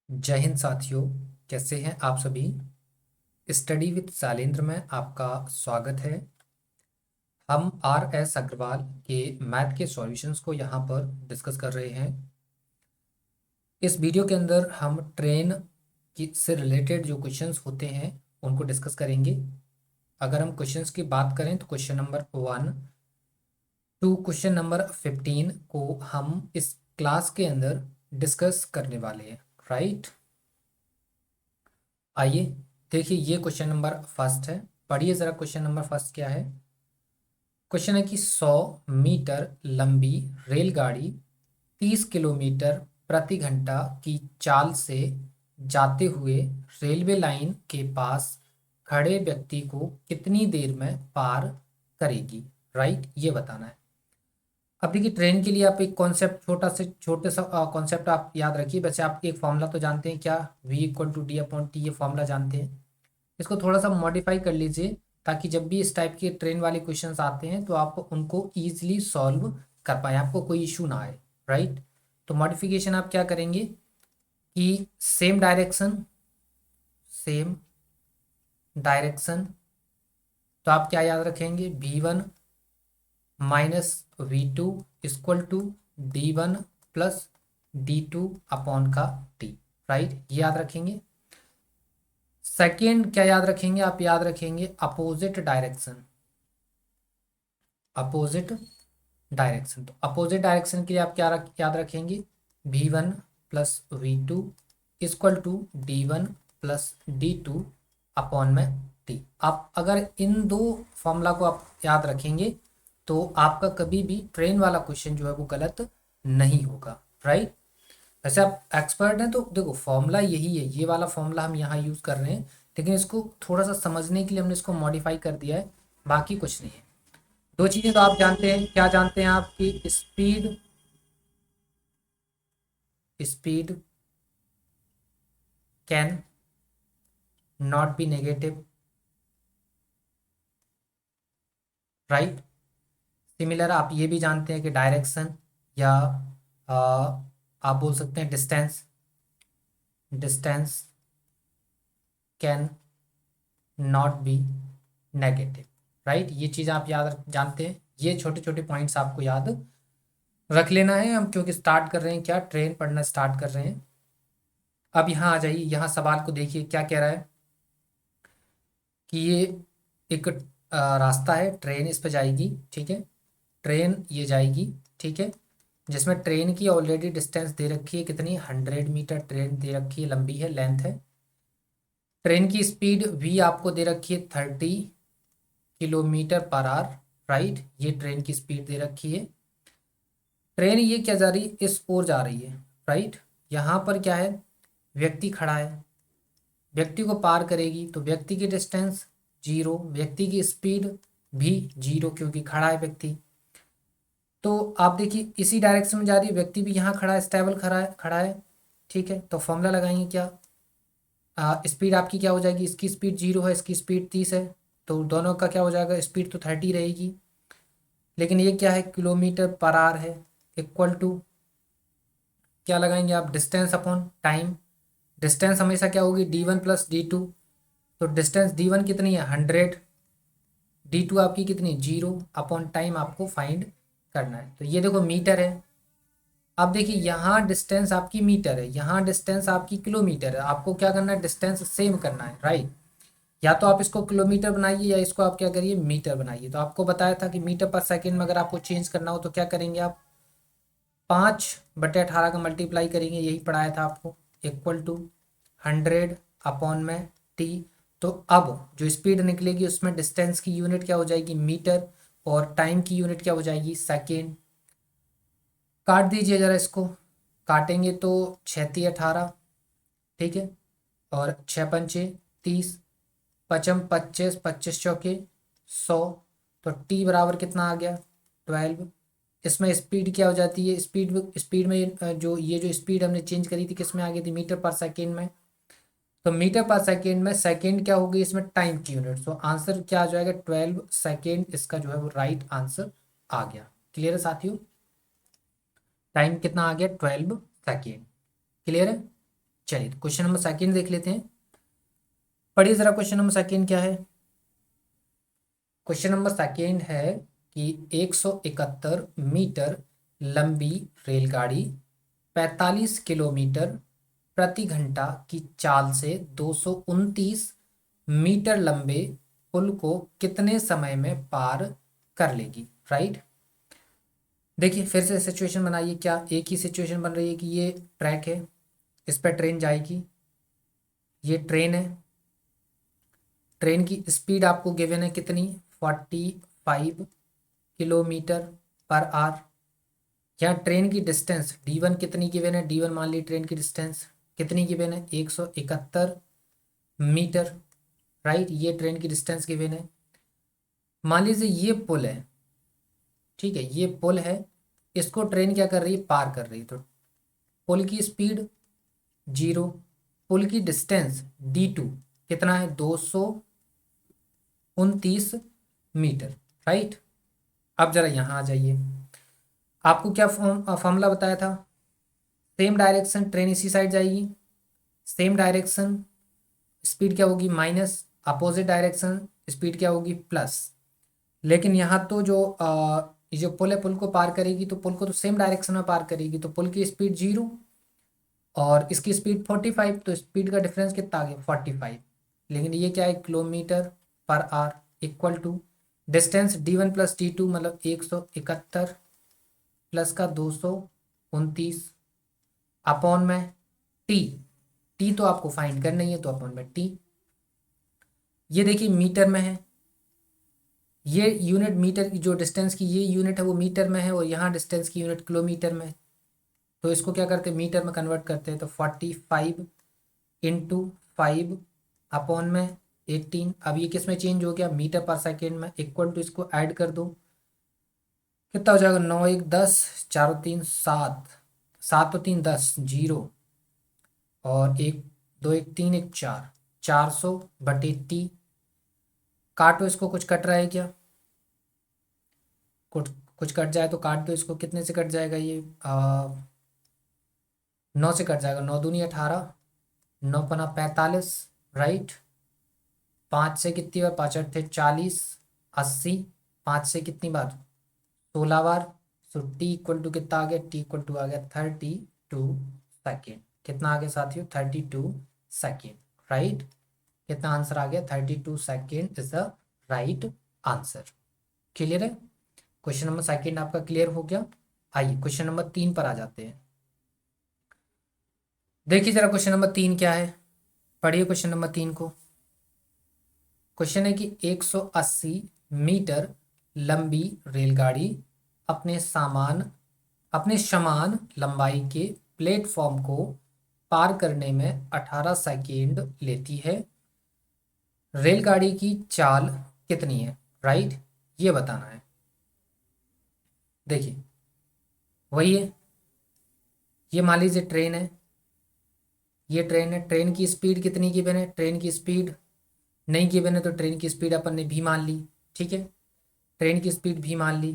जय हिंद साथियों। कैसे हैं आप सभी। स्टडी विद शैलेंद्र में आपका स्वागत है। हम RS अग्रवाल के मैथ के सॉल्यूशंस को यहाँ पर डिस्कस कर रहे हैं। इस वीडियो के अंदर हम ट्रेन की से रिलेटेड जो क्वेश्चंस होते हैं उनको डिस्कस करेंगे। अगर हम क्वेश्चंस की बात करें तो question number 1 to question number 15 को हम इस क्लास के अंदर डिस्कस करने वाले हैं। राइट, आइए देखिए, ये क्वेश्चन नंबर फर्स्ट है। पढ़िए ज़रा, क्वेश्चन नंबर फर्स्ट क्या है। क्वेश्चन है कि 100 मीटर लंबी रेलगाड़ी 30 किलोमीटर प्रति घंटा की चाल से जाते हुए रेलवे लाइन के पास खड़े व्यक्ति को कितनी देर में पार करेगी। राइट, ये बताना है। अब देखिए, ट्रेन के लिए आप एक कॉन्सेप्ट, छोटे सा कॉन्सेप्ट आप याद रखिए। वैसे आप एक फॉर्मूला तो जानते हैं, क्या V = D/T, ये फॉर्मूला जानते हैं। इसको थोड़ा सा मॉडिफाई कर लीजिए ताकि जब भी इस टाइप के ट्रेन वाले क्वेश्चंस आते हैं तो आप उनको ईजिली सॉल्व कर पाए, आपको कोई इशू ना आए। राइट, तो मॉडिफिकेशन आप क्या करेंगे कि सेम डायरेक्शन, तो आप क्या याद रखेंगे, V1 minus V2 equal to D1 plus D2 upon का T। राइट, ये याद रखेंगे। सेकेंड क्या याद रखेंगे, आप याद रखेंगे अपोजिट डायरेक्शन। अपोजिट डायरेक्शन, तो अपोजिट डायरेक्शन के लिए आप क्या याद रखेंगे, V1 plus V2 equal to D1 plus D2 upon में T। आप अगर इन दो फॉर्मूला को आप याद रखेंगे तो आपका कभी भी ट्रेन वाला क्वेश्चन जो है वो गलत नहीं होगा। राइट, वैसे आप एक्सपर्ट हैं तो देखो, फॉर्मूला यही है, ये वाला फॉर्मूला हम यहाँ यूज़ कर रहे हैं, लेकिन इसको थोड़ा सा समझने के लिए हमने इसको मॉडिफाई कर दिया है, बाकी कुछ नहीं है। दो चीज़ें तो आप जानते हैं, क्या जानते हैं आपकी speed, speed can not be negative. Right, similar आप ये भी जानते हैं कि डायरेक्शन या आ, आप बोल सकते हैं distance, distance can not be negative. Right, ये चीज़ आप याद जानते हैं। ये छोटे छोटे पॉइंट्स आपको याद रख लेना है, हम क्योंकि स्टार्ट कर रहे हैं, क्या ट्रेन पढ़ना स्टार्ट कर रहे हैं। अब यहाँ आ जाइए, यहाँ सवाल को देखिए क्या कह रहा है कि ये एक रास्ता है, ट्रेन इस पर जाएगी। ठीक है, ट्रेन ये जाएगी। ठीक है, जिसमें ट्रेन की ऑलरेडी डिस्टेंस दे रखी है, कितनी, 100 मीटर ट्रेन दे रखी है, लंबी है, लेंथ है। ट्रेन की स्पीड V आपको दे रखी है 30 किलोमीटर पर आवर। राइट, ये ट्रेन की स्पीड दे रखी है। ट्रेन ये क्या जा रही है, इस ओर जा रही है। राइट, यहाँ पर क्या है, व्यक्ति खड़ा है, व्यक्ति को पार करेगी तो व्यक्ति की डिस्टेंस 0, व्यक्ति की स्पीड भी 0 क्योंकि खड़ा है व्यक्ति। तो आप देखिए इसी डायरेक्शन में जा रही है, व्यक्ति भी यहाँ खड़ा है, स्टेबल खड़ा है। ठीक है, तो फॉर्मूला लगाएंगे क्या, स्पीड आपकी क्या हो जाएगी, इसकी स्पीड 0 है, इसकी स्पीड 30 है, तो दोनों का क्या हो जाएगा, स्पीड तो 30 रहेगी, लेकिन ये क्या है, किलोमीटर पर आवर है। इक्वल टू क्या लगाएंगे आप, डिस्टेंस अपॉन टाइम। डिस्टेंस हमेशा क्या होगी, D1 प्लस D2, तो डिस्टेंस D1 कितनी है, 100, D2 आपकी कितनी, 0 अपॉन टाइम आपको फाइंड करना है। तो ये देखो मीटर है। अब देखिए यहाँ डिस्टेंस आपकी मीटर है, यहाँ डिस्टेंस आपकी किलोमीटर है, आपको क्या करना है, डिस्टेंस सेम करना है। राइट, या तो आप इसको किलोमीटर बनाइए या इसको आप क्या करिए, मीटर बनाइए। तो आपको बताया था कि मीटर पर सेकेंड में अगर आपको चेंज करना हो तो क्या करेंगे आप, 5/18 का मल्टीप्लाई करेंगे, यही पढ़ाया था आपको। इक्वल टू 100 अपॉन में T। तो अब जो स्पीड निकलेगी उसमें डिस्टेंस की यूनिट क्या हो जाएगी, मीटर, और टाइम की यूनिट क्या हो जाएगी, सेकेंड। काट दीजिए जरा इसको, काटेंगे तो 6×18। ठीक है, और 6×5 = 30, पचम 25, 25 × 4 = 100। तो T बराबर कितना आ गया, 12। इसमें स्पीड क्या हो जाती है, स्पीड में जो स्पीड हमने चेंज करी थी किस में आ गई थी, मीटर पर सेकेंड में। तो मीटर पर सेकेंड में सेकेंड क्या होगी, इसमें टाइम की यूनिट। तो आंसर क्या आ जाएगा, 12 सेकेंड, इसका जो है वो राइट आंसर आ गया। क्लियर है साथियों, टाइम कितना आ गया, 12 सेकेंड। क्लियर है। चलिए क्वेश्चन नंबर सेकंड देख लेते हैं। पढ़िए जरा क्वेश्चन नंबर सेकंड क्या है। क्वेश्चन नंबर सेकंड है कि 171 मीटर लंबी रेलगाड़ी 45 किलोमीटर प्रति घंटा की चाल से 229 मीटर लंबे पुल को कितने समय में पार कर लेगी। राइट, देखिए फिर से सिचुएशन बनाइए। क्या एक ही सिचुएशन बन रही है कि ये ट्रैक है, इस पर ट्रेन जाएगी, ये ट्रेन है, ट्रेन की स्पीड आपको गिवन है कितनी 45 किलोमीटर पर आवर। यहाँ ट्रेन की डिस्टेंस D1 कितनी गिवन है, D1 मान ली ट्रेन की डिस्टेंस कितनी गिवन है 171 मीटर। राइट, ये ट्रेन की डिस्टेंस गिवन है। मान लीजिए ये पुल है, ठीक है, ये पुल है, इसको ट्रेन क्या कर रही है, पार कर रही है। तो पुल की स्पीड 0, पुल की डिस्टेंस D2 कितना है 229 मीटर। राइट, अब जरा यहाँ आ जाइए। आपको क्या फॉर्मूला बताया था, सेम डायरेक्शन ट्रेन इसी साइड जाएगी, सेम डायरेक्शन स्पीड क्या होगी माइनस, अपोजिट डायरेक्शन स्पीड क्या होगी प्लस। लेकिन यहाँ तो जो ये जो पुल है पुल को पार करेगी तो पुल को तो सेम डायरेक्शन में पार करेगी, तो पुल की स्पीड 0 और इसकी स्पीड 45, तो स्पीड का डिफरेंस कितना आ गया 45। लेकिन ये क्या है kilometre per hour equal to distance D1 plus D2 मतलब 171 प्लस का 229 अपॉन में टी। टी तो आपको फाइंड करना ही है, तो अपॉन में टी। ये देखिए मीटर में है, ये यूनिट मीटर की जो डिस्टेंस की ये यूनिट है वो मीटर में है, और यहाँ डिस्टेंस की यूनिट किलोमीटर में है। तो इसको क्या करते हैं मीटर में कन्वर्ट करते हैं, तो 45 इंटू 5 अपॉन में 18। अब ये किस में चेंज हो गया मीटर पर सेकेंड में, इक्वल टू इसको ऐड कर दो, कितना हो जाएगा 9 1 10, 4 3 7, 7 और 3 10 0, और 1 2 1 3 1 4, 400 बटे टी। काटो इसको, कुछ कट रहा है क्या, कुछ कट जाए तो काट दो इसको। कितने से कट जाएगा ये 9 से कट जाएगा, 9 दूनी 18, 9 पना 45। राइट, 5 से कितनी बार, 5 8 थे 40, 80, 5 से कितनी बार 16 बार। सो टी इक्वल टू कितना आ गया, टी इक्वल टू आ गया 32 सेकेंड। कितना आ गया साथियों 32 सेकेंड। राइट, कितना आंसर आ गया 32 second is the right answer. Clear है, क्वेश्चन नंबर सेकेंड आपका क्लियर हो गया। आइए क्वेश्चन नंबर 3 पर आ जाते हैं। देखिए जरा क्वेश्चन नंबर 3 क्या है, पढ़िए क्वेश्चन नंबर 3 को। क्वेश्चन है कि 180 मीटर लंबी रेलगाड़ी अपने समान लंबाई के प्लेटफॉर्म को पार करने में 18 सेकेंड लेती है। रेलगाड़ी की चाल कितनी है। राइट, ये बताना है। देखिए वही है, ये मान लीजिए ट्रेन है, ये ट्रेन है, ट्रेन की स्पीड कितनी गिवन है, ट्रेन की स्पीड नहीं गिवन है, तो ट्रेन की स्पीड अपन ने भी मान ली। ठीक है, ट्रेन की स्पीड भी मान ली,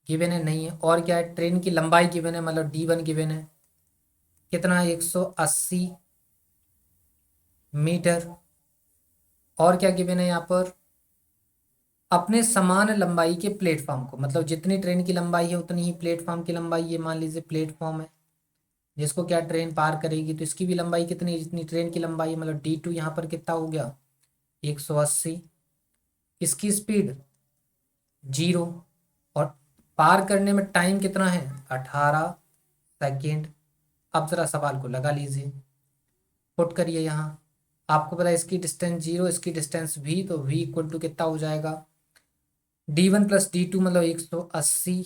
गिवन है नहीं है। और क्या है, ट्रेन की लंबाई गिवन है, मतलब D1 गिवन है कितना 180 मीटर। और क्या गिवन है यहाँ पर, अपने समान लंबाई के प्लेटफॉर्म को, मतलब जितनी ट्रेन की लंबाई है उतनी ही प्लेटफॉर्म की लंबाई। ये मान लीजिए प्लेटफॉर्म है जिसको क्या ट्रेन पार करेगी, तो इसकी भी लंबाई कितनी है जितनी ट्रेन की लंबाई है, मतलब D2 यहाँ पर कितना हो गया 180। इसकी स्पीड 0, और पार करने में टाइम कितना है 18 सेकेंड। अब जरा सवाल को लगा लीजिए, पुट करिए यहाँ। आपको पता है इसकी डिस्टेंस 0, इसकी डिस्टेंस v, तो v इक्वल टू कितना हो जाएगा D1 प्लस D2 मतलब 180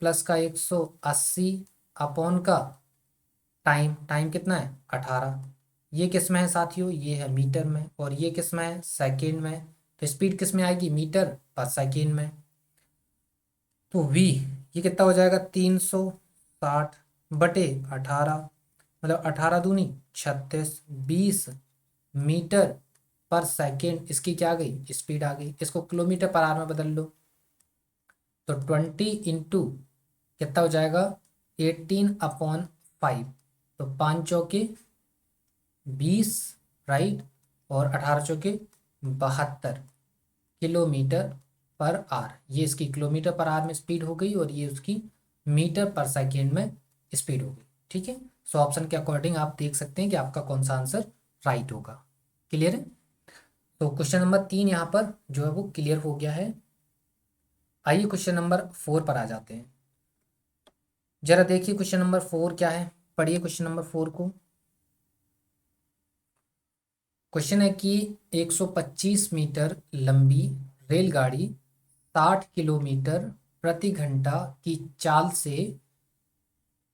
प्लस का 180 अपॉन का टाइम, टाइम कितना है 18। ये किस में है साथियों, ये है मीटर में, और ये किस में है सेकेंड में। तो स्पीड किस में आएगी मीटर पर सेकेंड में। तो v ये कितना हो जाएगा 360 बटे 18, मतलब 18 दूनी 36, 20 मीटर पर सेकेंड इसकी क्या आ गई स्पीड आ गई। इसको किलोमीटर पर आवर में बदल लो, तो 20 इंटू कितना हो जाएगा 18 अपॉन 5, तो 5 चौके 20, राइट, और 18 चौके 72 किलोमीटर पर आवर। ये इसकी किलोमीटर पर आवर में स्पीड हो गई और ये उसकी मीटर पर सेकेंड में स्पीड हो गई। ठीक है, सो ऑप्शन के अकॉर्डिंग आप देख सकते हैं कि आपका कौन सा आंसर राइट होगा। क्लियर है? तो क्वेश्चन नंबर 3 यहाँ पर जो है वो क्लियर हो गया है। आइए क्वेश्चन नंबर 4 पर आ जाते हैं। जरा देखिए क्वेश्चन नंबर 4 क्या है, पढ़िए क्वेश्चन नंबर 4 को। क्वेश्चन है कि 125 मीटर लंबी रेलगाड़ी 60 किलोमीटर प्रति घंटा की चाल से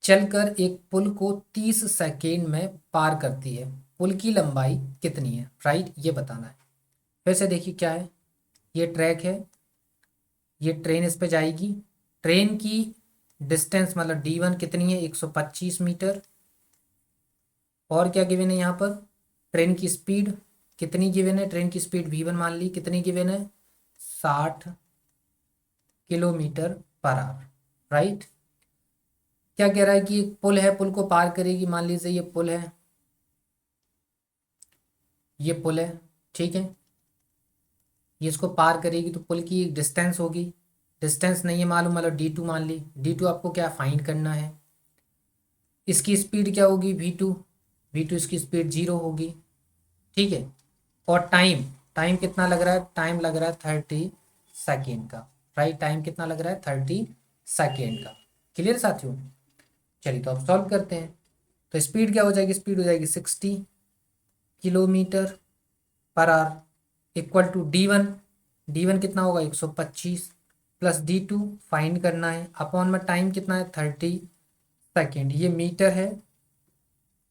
चलकर एक पुल को 30 सेकेंड में पार करती है। पुल की लंबाई कितनी है, राइट, ये बताना है। फिर से देखिए क्या है, ये ट्रैक है, ये ट्रेन इस पे जाएगी। ट्रेन की डिस्टेंस मतलब D1 कितनी है, 125 मीटर। और क्या गिवन है यहाँ पर, ट्रेन की स्पीड कितनी गिवन है, ट्रेन की स्पीड V1 मान ली, कितनी गिवन है, 60 किलोमीटर पर आवर, राइट। क्या कह रहा है कि एक पुल है, पुल को पार करेगी, मान लीजिए ये पुल है, ये पुल है, ठीक है, ये इसको पार करेगी तो पुल की डिस्टेंस होगी, डिस्टेंस नहीं है मालूम, मतलब D2 मान ली। D2 आपको क्या फाइंड करना है, इसकी स्पीड क्या होगी V2, V2 इसकी स्पीड 0 होगी, ठीक है। और टाइम, टाइम कितना लग रहा है, टाइम लग रहा है 30 सेकेंड का, राइट, टाइम कितना लग रहा है 30 सेकेंड का। क्लियर साथियों? चलिए तो अब सॉल्व करते हैं। तो स्पीड क्या हो जाएगी, स्पीड हो जाएगी 60 kilometre per hour equal to D1, D1 कितना होगा 125 प्लस D2 फाइंड करना है, अपॉन में टाइम कितना है 30 सेकेंड। ये मीटर है,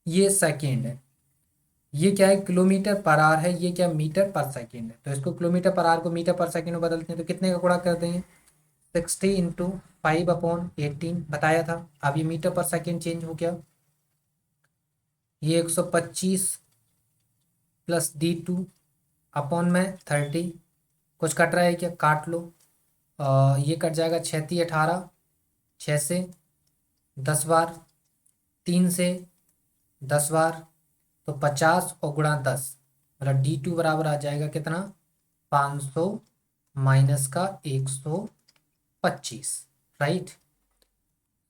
ये सेकेंड है, ये क्या है किलोमीटर पर आवर है, ये क्या मीटर पर सेकेंड है। तो इसको किलोमीटर पर आवर को मीटर पर सेकेंड में बदलते हैं तो कितने का गुणा कर देंगे, 60 इंटू 5/18 बताया था। अब ये मीटर पर सेकेंड चेंज हो गया, ये 125 प्लस D2 अपॉन में 30, कुछ कट रहा है क्या, काट लो। ये कट जाएगा 6×3 = 18, 6 से 10 बार, 3 से 10 बार, तो 50 और गुणा 10 मतलब D2 बराबर आ जाएगा कितना, 500 माइनस का 125, राइट।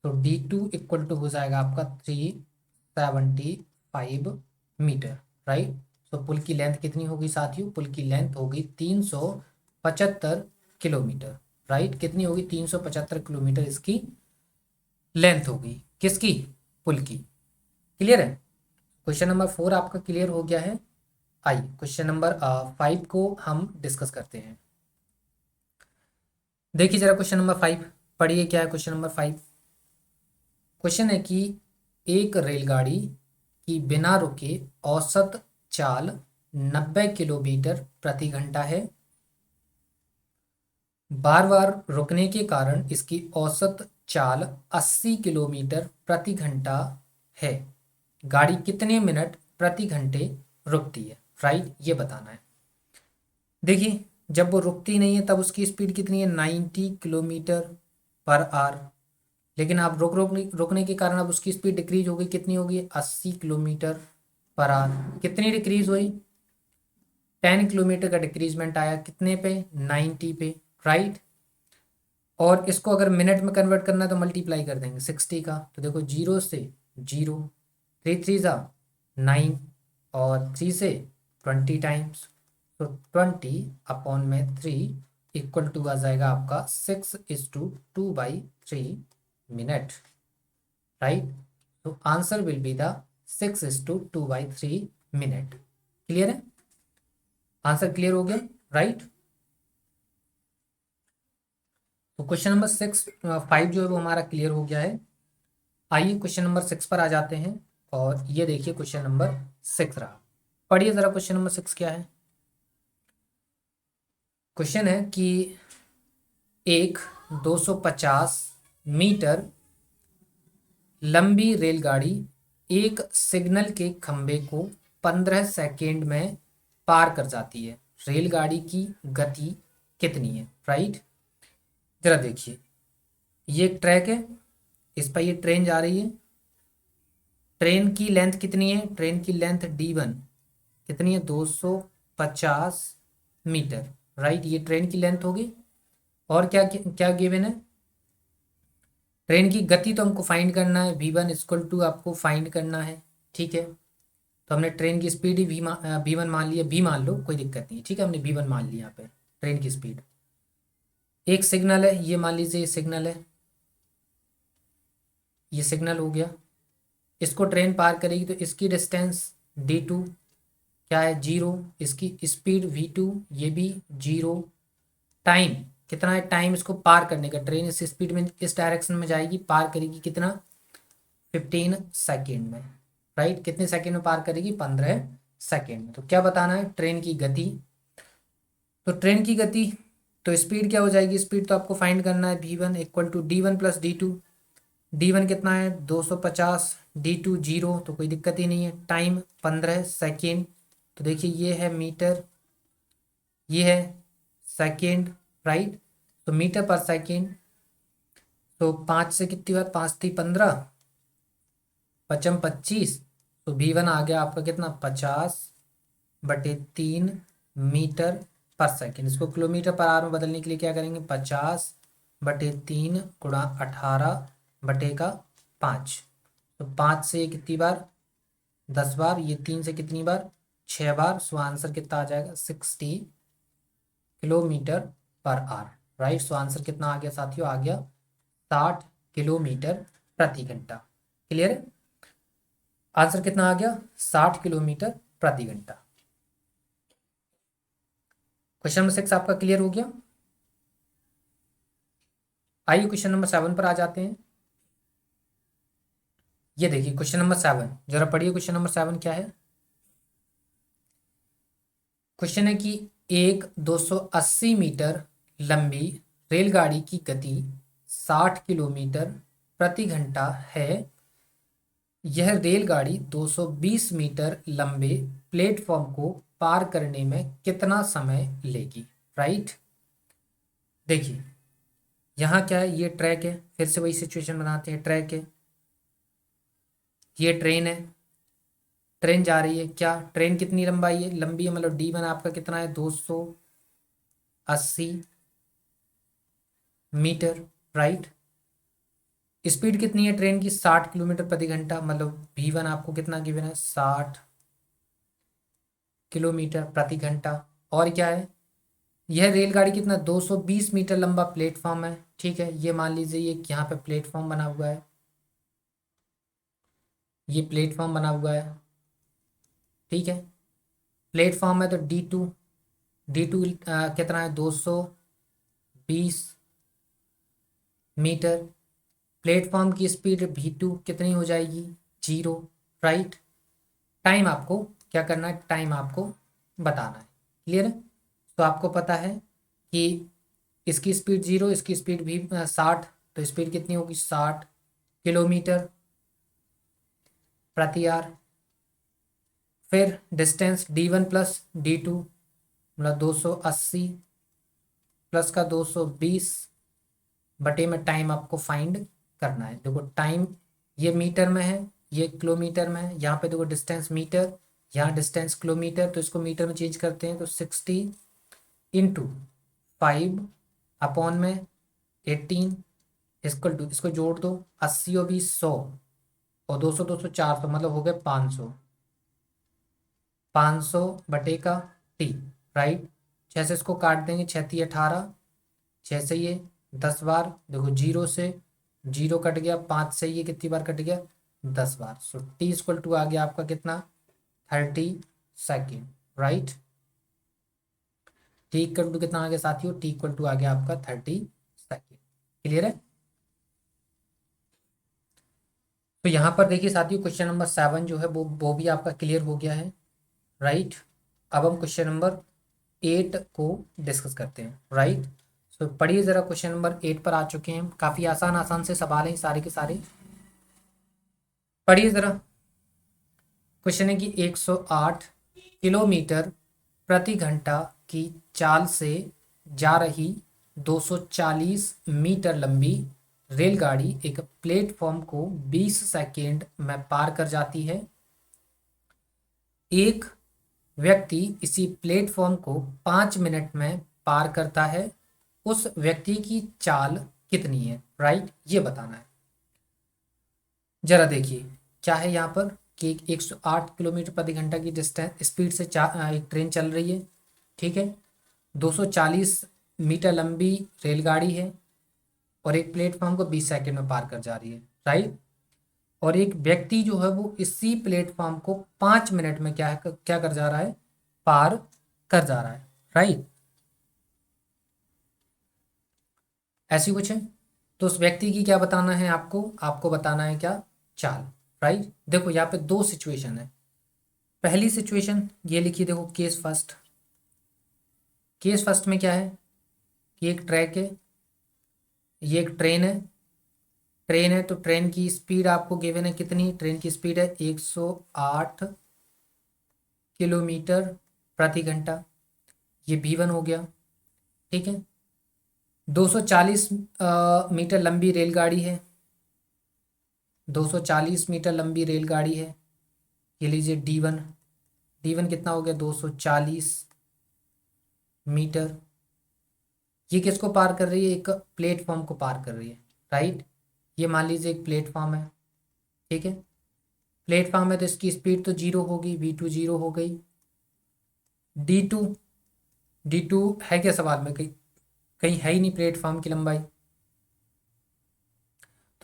तो D2 इक्वल टू हो जाएगा आपका 375 मीटर, राइट। तो पुल की लेंथ कितनी होगी साथियों, पुल की लेंथ होगी 375 किलोमीटर, राइट। कितनी होगी, 375 किलोमीटर इसकी लेंथ होगी, किसकी, पुल की। क्लियर है? क्वेश्चन नंबर 4 आपका क्लियर हो गया है। आइए क्वेश्चन नंबर 5 को हम डिस्कस करते हैं। देखिए जरा क्वेश्चन नंबर 5 पढ़िए, क्या है क्वेश्चन नंबर 5। क्वेश्चन है कि एक रेलगाड़ी की बिना रुके औसत चाल 90 किलोमीटर प्रति घंटा है। बार बार रुकने के कारण इसकी औसत चाल 80 किलोमीटर प्रति घंटा है। गाड़ी कितने मिनट प्रति घंटे रुकती है, राइट, ये बताना है। देखिए जब वो रुकती नहीं है तब उसकी स्पीड कितनी है, 90 किलोमीटर पर आवर। लेकिन अब रुकने के कारण अब उसकी स्पीड डिक्रीज हो गई, कितनी होगी, 80 किलोमीटर पर आवर। कितनी डिक्रीज हुई, 10 किलोमीटर का डिक्रीजमेंट आया, कितने पे, 90 पे, राइट। और इसको अगर मिनट में कन्वर्ट करना है तो मल्टीप्लाई कर देंगे 60 का, तो देखो 0 से 0, 3×3 = 9 और 3 से 20 टाइम्स, तो 20/3 इक्वल टू आ जाएगा आपका 6:2/3 मिनट, राइट। तो answer will be the 6:2/3 minute. Clear है? आंसर क्लियर हो गया, राइट। तो क्वेश्चन नंबर 5 जो है वो हमारा क्लियर हो गया है। आइए क्वेश्चन नंबर 6 पर आ जाते हैं और ये देखिए क्वेश्चन नंबर 6 रहा। पढ़िए जरा क्वेश्चन नंबर 6 क्या है। क्वेश्चन है कि एक 250 मीटर लंबी रेलगाड़ी एक सिग्नल के खंभे को 15 सेकेंड में पार कर जाती है। रेलगाड़ी की गति कितनी है, राइट। जरा देखिए ये एक ट्रैक है, इस पर ये ट्रेन जा रही है, ट्रेन की लेंथ कितनी है? ट्रेन की लेंथ D1 कितनी है? 250 मीटर, राइट। ये ट्रेन की लेंथ होगी। और क्या क्या गिवन है? ट्रेन की गति तो हमको फाइंड करना है, V1 इक्वल टू आपको फाइंड करना है, ठीक है। तो हमने ट्रेन की स्पीड ही V1 मान लिया, V मान लो, कोई दिक्कत नहीं, ठीक है। हमने V1 मान लिया यहाँ पे ट्रेन की स्पीड। एक सिग्नल है, ये मान लीजिए ये सिग्नल है, ये सिग्नल हो गया। इसको ट्रेन पार करेगी तो इसकी डिस्टेंस D2 क्या है? 0। इसकी स्पीड V2 ये भी 0। टाइम कितना है? टाइम इसको पार करने का, ट्रेन इस स्पीड में इस डायरेक्शन में जाएगी, पार करेगी कितना? 15 सेकेंड में, राइट। कितने सेकेंड में पार करेगी? 15 सेकेंड में। तो क्या बताना है? ट्रेन की गति। तो ट्रेन की गति, तो स्पीड क्या हो जाएगी? स्पीड तो आपको फाइंड करना है, V1 equal to D1 plus D2। D1 कितना है? 250, D2 0, तो कोई दिक्कत ही नहीं है। Time 15 second. तो देखिए ये है मीटर, ये है सेकेंड, राइट। तो मीटर पर सेकेंड, तो 5 से कितनी बार? 5 थी 15, पचम 25। तो V1 आ गया आपका कितना? 50/3 मीटर पर सेकेंड। इसको किलोमीटर पर आवर में बदलने के लिए क्या करेंगे? 50/3 गुणा 18/5। तो 5 से कितनी बार? 10 बार। ये 3 से कितनी बार? 6 बार। सो आंसर कितना आ जाएगा? 60 kilometre per hour, right. So answer कितना आ गया साथियों? आ गया 60 किलोमीटर प्रति घंटा। क्लियर है? आंसर कितना आ गया? 60 किलोमीटर प्रति घंटा। क्वेश्चन नंबर 6 आपका क्लियर हो गया। आइए क्वेश्चन नंबर 7 पर आ जाते हैं। ये देखिए क्वेश्चन नंबर 7, जरा पढ़िए क्वेश्चन नंबर 7 क्या है। क्वेश्चन है कि एक 280 मीटर लंबी रेलगाड़ी की गति 60 किलोमीटर प्रति घंटा है। यह रेलगाड़ी 220 मीटर लंबे प्लेटफॉर्म को पार करने में कितना समय लेगी, राइट। देखिए यहाँ क्या है? ये ट्रैक है, फिर से वही सिचुएशन बनाते हैं। ट्रैक है, ये ट्रेन है, ट्रेन जा रही है। क्या ट्रेन कितनी लंबाई है? लंबी है, मतलब D1 आपका कितना है? 280 मीटर, राइट। स्पीड कितनी है ट्रेन की? 60 किलोमीटर प्रति घंटा, मतलब V1 आपको कितना गिवन है? 60 किलोमीटर प्रति घंटा। और क्या है? यह रेलगाड़ी कितना? 220 मीटर लंबा प्लेटफॉर्म है, ठीक है। ये मान लीजिए ये यहाँ पे प्लेटफॉर्म बना हुआ है, ये प्लेटफॉर्म बना हुआ है, ठीक है। प्लेटफॉर्म है तो D2 कितना है? 220 मीटर। प्लेटफॉर्म की स्पीड V2 कितनी हो जाएगी? 0, राइट। टाइम आपको क्या करना है? टाइम आपको बताना है। क्लियर है? तो आपको पता है कि इसकी स्पीड 0, इसकी स्पीड भी 60, तो स्पीड कितनी होगी? 60 किलोमीटर प्रति आवर। फिर डिस्टेंस D1 प्लस D2, मतलब 280 प्लस का 220 बटे में टाइम आपको फाइंड करना है। देखो टाइम ये मीटर में है, ये किलोमीटर में है। यहाँ पे देखो डिस्टेंस मीटर, यहाँ डिस्टेंस किलोमीटर, तो इसको मीटर में चेंज करते हैं तो 60 इंटू 5 अपॉन में 18 इक्वल टू, इसको जोड़ दो, 80 और 20 100, और 200 200 400, मतलब हो गए 500। 500 बटे का T, राइट। 6 से इसको काट देंगे, 6 18, 6 से ये 10 बार। देखो 0 से 0 कट गया, 5 से ये कितनी बार कट गया? 10 बार। सो T इक्वल टू आ गया आपका कितना? 30 second, right. T equal to कितना आ गया साथियों? T इक्वल टू आ गया आपका 30 सेकेंड। क्लियर है? तो यहाँ पर देखिए साथियों क्वेश्चन नंबर 7 जो है वो भी आपका क्लियर हो गया है, राइट। अब हम क्वेश्चन नंबर 8 को डिस्कस करते हैं, राइट। तो पढ़िए जरा, क्वेश्चन नंबर 8 पर आ चुके हैं। काफी आसान आसान से सवाल हैं सारे के सारे। पढ़िए जरा। क्वेश्चन है कि 108 किलोमीटर प्रति घंटा की चाल से जा रही 240 मीटर लंबी रेलगाड़ी एक प्लेटफॉर्म को 20 सेकेंड में पार कर जाती है। एक व्यक्ति इसी प्लेटफॉर्म को 5 मिनट में पार करता है। उस व्यक्ति की चाल कितनी है, राइट, ये बताना है। जरा देखिए क्या है यहाँ पर कि 108 किलोमीटर प्रति घंटा की डिस्टेंस स्पीड से एक ट्रेन चल रही है, ठीक है। 240 मीटर लंबी रेलगाड़ी है और एक प्लेटफॉर्म को 20 सेकंड में पार कर जा रही है, राइट। और एक व्यक्ति जो है वो इसी प्लेटफॉर्म को 5 मिनट में क्या कर जा रहा है, पार कर जा रहा है, राइट। ऐसी कुछ है। तो उस व्यक्ति की क्या बताना है आपको, आपको बताना है क्या, चाल, राइट। देखो यहाँ पे दो सिचुएशन है। पहली सिचुएशन ये लिखी, देखो केस फर्स्ट। केस फर्स्ट में क्या है कि एक ट्रैक है, ये एक ट्रेन है। ट्रेन है तो ट्रेन की स्पीड आपको गिवन है कितनी, ट्रेन की स्पीड है 108 किलोमीटर प्रति घंटा। ये V1 हो गया, ठीक है। 240 मीटर लंबी रेलगाड़ी है, 240 मीटर लंबी रेलगाड़ी है। ये लीजिए D1। D1 कितना हो गया, 240 मीटर। ये किसको पार कर रही है, एक प्लेटफॉर्म को पार कर रही है, राइट। ये मान लीजिए एक प्लेटफॉर्म है, ठीक है। प्लेटफॉर्म है तो इसकी स्पीड तो 0 होगी, V2 0 हो गई। D2, D2 है क्या सवाल में, कहीं कहीं है ही नहीं प्लेटफॉर्म की लंबाई,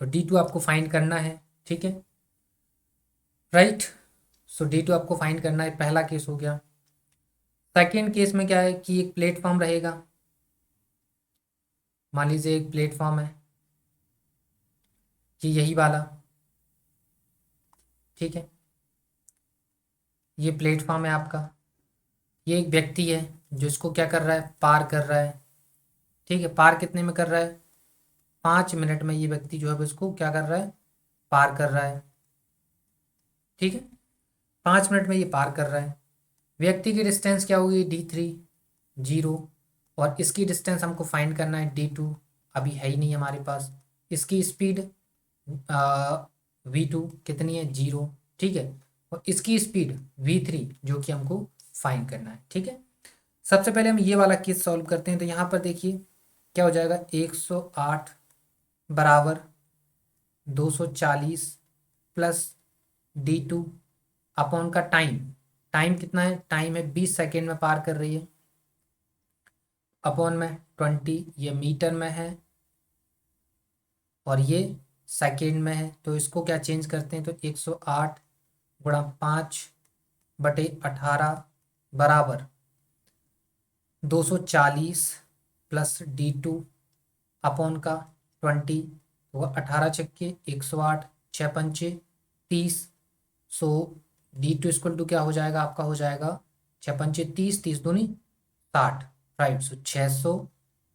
तो D2 आपको फाइंड करना है, ठीक है, राइट। सो D2 आपको फाइंड करना है, पहला केस हो गया। सेकेंड केस में क्या है कि एक प्लेटफॉर्म रहेगा, मान लीजिए एक प्लेटफॉर्म है, कि यही वाला, ठीक है। ये प्लेटफॉर्म है आपका। ये एक व्यक्ति है जो इसको क्या कर रहा है, पार कर रहा है, ठीक है। पार कितने में कर रहा है, 5 मिनट में ये व्यक्ति जो है इसको क्या कर रहा है, पार कर रहा है, ठीक है। 5 मिनट में ये पार कर रहा है। व्यक्ति की डिस्टेंस क्या होगी, D3 0, और इसकी डिस्टेंस हमको फाइंड करना है D2, अभी है ही नहीं हमारे पास। इसकी स्पीड V2 कितनी है, 0, ठीक है। और इसकी स्पीड V3 जो कि हमको फाइंड करना है, ठीक है। सबसे पहले हम ये वाला केस सॉल्व करते हैं। तो यहाँ पर देखिए क्या हो जाएगा, 108 बराबर 240 प्लस D2 अपॉन का टाइम। टाइम कितना है, टाइम है 20 सेकेंड में पार कर रही है, अपॉन में 20, ये मीटर में है और ये सेकेंड में है। तो इसको क्या चेंज करते हैं, तो 108 गुणा 5/18 बराबर 240 प्लस D2 अपॉन का 20, तो 18 छक्के 108, 6 पंचे 30। सो D2 इक्वल टू क्या हो जाएगा, आपका हो जाएगा 6 पंचे 30, 30 दूनी 60, राइट। सो 600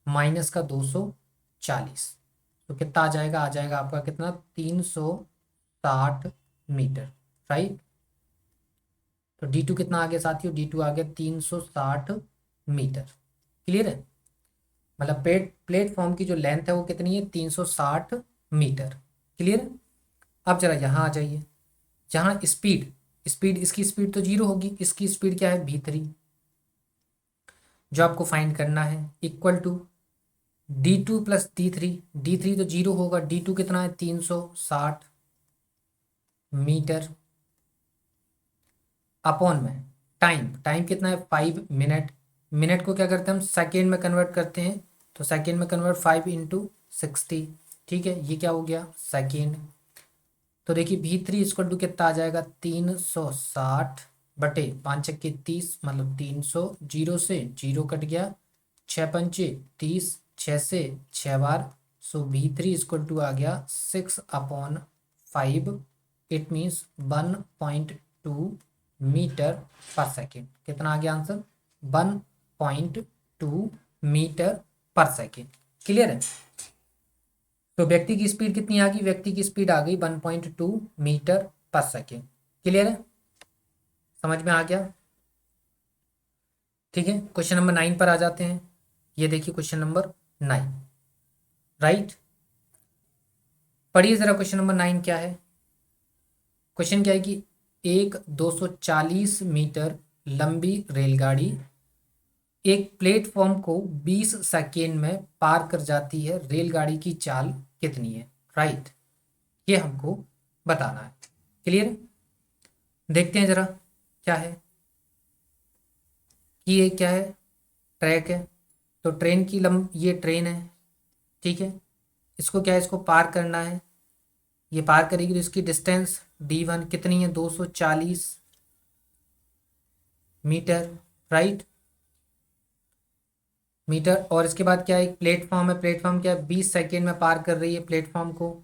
माइनस का 240, तो कितना आ जाएगा आपका कितना, 360 मीटर, राइट। तो D2 कितना आ गया साथियों, D2 आ गया 360 मीटर। क्लियर है, मतलब प्लेटफॉर्म की जो लेंथ है वो कितनी है, 360 मीटर। क्लियर है। अब जरा यहाँ आ जाइए, यहाँ स्पीड, स्पीड इसकी स्पीड तो 0 होगी, इसकी स्पीड क्या है, V3, जो आपको फाइंड करना है, equal to D2 plus D3। D3 तो 0 होगा, D2 कितना है, 360 मीटर, अपॉन में टाइम, टाइम कितना है, 5 मिनट। मिनट को क्या करते हैं हम, सेकेंड में कन्वर्ट करते हैं, तो सेकेंड में कन्वर्ट 5 × 60, ठीक है। ये क्या हो गया, सेकेंड। तो देखिए V3 इक्वल टू कितना आ जाएगा, 360 बटे 5 × 30, मतलब 300, 0 से 0 कट गया, 6 पंचे 30, 6 से 6 बार। सो V3 इक्वल टू आ गया 6/5, इट मीन्स 1.2 मीटर पर सेकेंड। कितना आ गया आंसर, 1.2 मीटर पर सेकेंड। क्लियर है। तो व्यक्ति की स्पीड कितनी आ गई, व्यक्ति की स्पीड आ गई 1.2 मीटर पर सेकेंड। क्लियर है, समझ में आ गया, ठीक है। क्वेश्चन नंबर 9 पर आ जाते हैं। ये देखिए क्वेश्चन नंबर 9, राइट। पढ़िए ज़रा क्वेश्चन नंबर 9 क्या है। क्वेश्चन क्या है कि एक 240 मीटर लंबी रेलगाड़ी एक प्लेटफॉर्म को 20 सेकेंड में पार कर जाती है, रेलगाड़ी की चाल कितनी है? राइट, ये हमको बताना है। क्लियर? देखते हैं जरा क्या है कि ये क्या है, ट्रैक है। तो ट्रेन की ये ट्रेन है, ठीक है। इसको क्या है, इसको पार करना है। ये पार करेगी तो इसकी डिस्टेंस d1 कितनी है? 240 मीटर, राइट, मीटर। और इसके बाद क्या है, एक प्लेटफॉर्म है। प्लेटफॉर्म क्या है, 20 सेकेंड में पार कर रही है प्लेटफॉर्म को,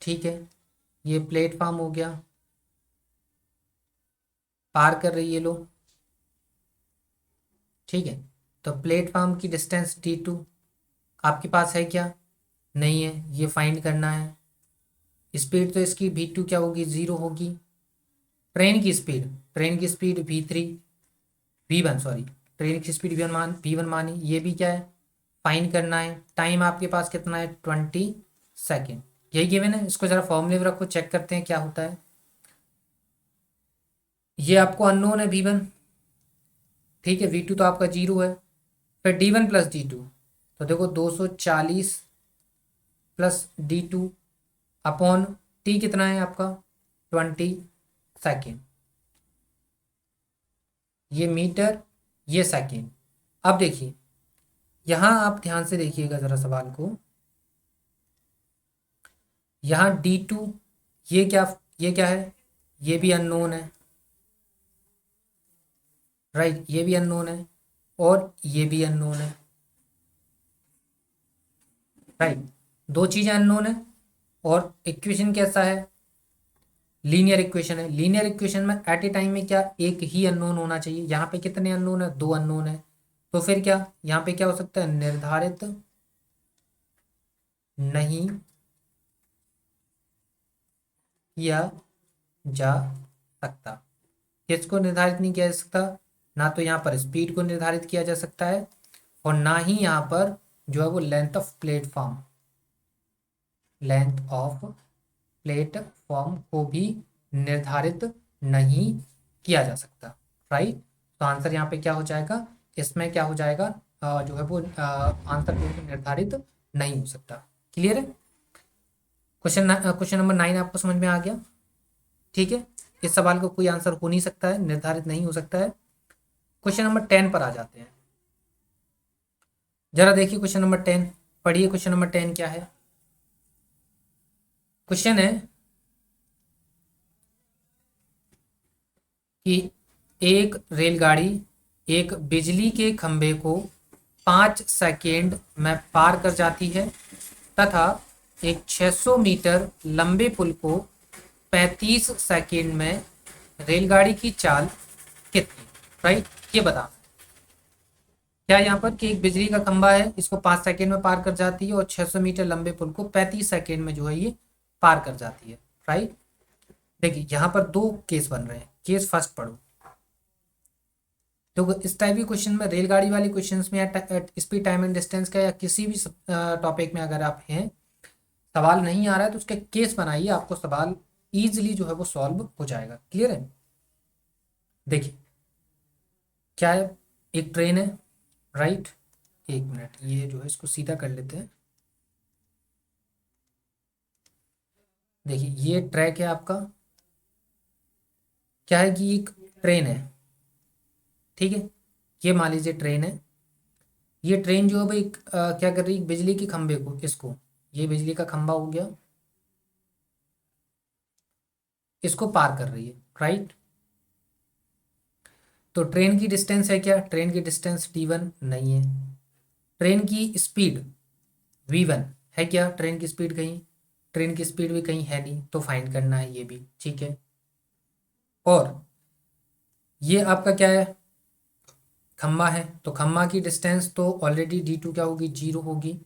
ठीक है। ये प्लेटफॉर्म हो गया, पार कर रही है लोग, ठीक है। तो प्लेटफॉर्म की डिस्टेंस d2 आपके पास है क्या? नहीं है, ये फाइंड करना है। स्पीड तो इसकी v2 क्या होगी? 0 होगी। ट्रेन की speed v3 v1 sorry, train की स्पीड v1 मानी। ये भी क्या है, फाइंड करना है। टाइम आपके पास कितना है? 20 सेकेंड। यही गिवन है। इसको जरा फॉर्मूले में रखो, चेक करते हैं क्या होता है। ये आपको अननोन है v1, ठीक है। v2 तो आपका 0 है। फिर d1 प्लस d2, तो देखो 240 प्लस d2 अपॉन t कितना है आपका? 20 सेकेंड। ये मीटर, ये सेकेंड। अब देखिए, यहां आप ध्यान से देखिएगा जरा सवाल को। यहाँ d2, ये क्या है? ये भी अननोन है, राइट, ये भी अननोन है और ये भी अननोन है, राइट। दो चीजें अननोन है। और इक्वेशन कैसा है? लीनियर इक्वेशन है। लीनियर इक्वेशन में एट ए टाइम में क्या, एक ही अननोन होना चाहिए। यहाँ पे कितने अननोन है? 2 अननोन है। तो फिर क्या, यहाँ पे क्या हो सकता है? निर्धारित नहीं किया जा सकता। किसको निर्धारित नहीं किया जा सकता? ना तो यहाँ पर स्पीड को निर्धारित किया जा सकता है, और ना ही यहाँ पर जो है वो लेंथ ऑफ प्लेटफॉर्म को भी निर्धारित नहीं किया जा सकता, राइट। तो आंसर यहाँ पे क्या हो जाएगा? इसमें क्या हो जाएगा, जो है वो आंसर जो है निर्धारित नहीं हो सकता। क्लियर है? क्वेश्चन नंबर 9 आपको समझ में आ गया, ठीक है। इस सवाल का कोई आंसर हो नहीं सकता है, निर्धारित नहीं हो सकता है। क्वेश्चन नंबर 10 पर आ जाते हैं। जरा देखिए क्वेश्चन नंबर 10, पढ़िए क्वेश्चन नंबर 10 क्या है। क्वेश्चन है कि एक रेलगाड़ी एक बिजली के खंभे को 5 सेकेंड में पार कर जाती है तथा एक 600 मीटर लंबे पुल को 35 सेकेंड में, रेलगाड़ी की चाल कितनी? राइट, ये बता। क्या यहाँ पर कि एक बिजली का खंभा है, इसको 5 सेकेंड में पार कर जाती है, और 600 मीटर लंबे पुल को 35 सेकेंड में जो है ये पार कर जाती है, राइट। देखिए यहाँ पर दो केस बन रहे हैं। केस फर्स्ट पढ़ो। तो इस टाइप के क्वेश्चन में, रेलगाड़ी वाले क्वेश्चंस में या स्पीड टाइम एंड डिस्टेंस का या किसी भी टॉपिक में अगर आप हैं, सवाल नहीं आ रहा है तो उसके केस बनाइए, आपको सवाल इजीली जो है वो सॉल्व हो जाएगा। क्लियर है? देखिए क्या है, एक ट्रेन है, राइट। एक मिनट, ये जो है इसको सीधा कर लेते हैं। देखिए ये ट्रैक है आपका, क्या है कि एक ट्रेन है, ठीक है। ये मान लीजिए ट्रेन है। ये ट्रेन जो है भाई क्या कर रही है, बिजली के खंभे को, इसको, ये बिजली का खंभा हो गया, इसको पार कर रही है, राइट। तो ट्रेन की डिस्टेंस है क्या? ट्रेन की डिस्टेंस d1 नहीं है। ट्रेन की स्पीड v1 है क्या? ट्रेन की स्पीड कहीं, ट्रेन की स्पीड भी कहीं है नहीं, तो फाइंड करना है ये भी, ठीक है। और ये आपका क्या है, खम्मा है। तो खम्मा की डिस्टेंस तो ऑलरेडी d2 क्या होगी? 0 होगी।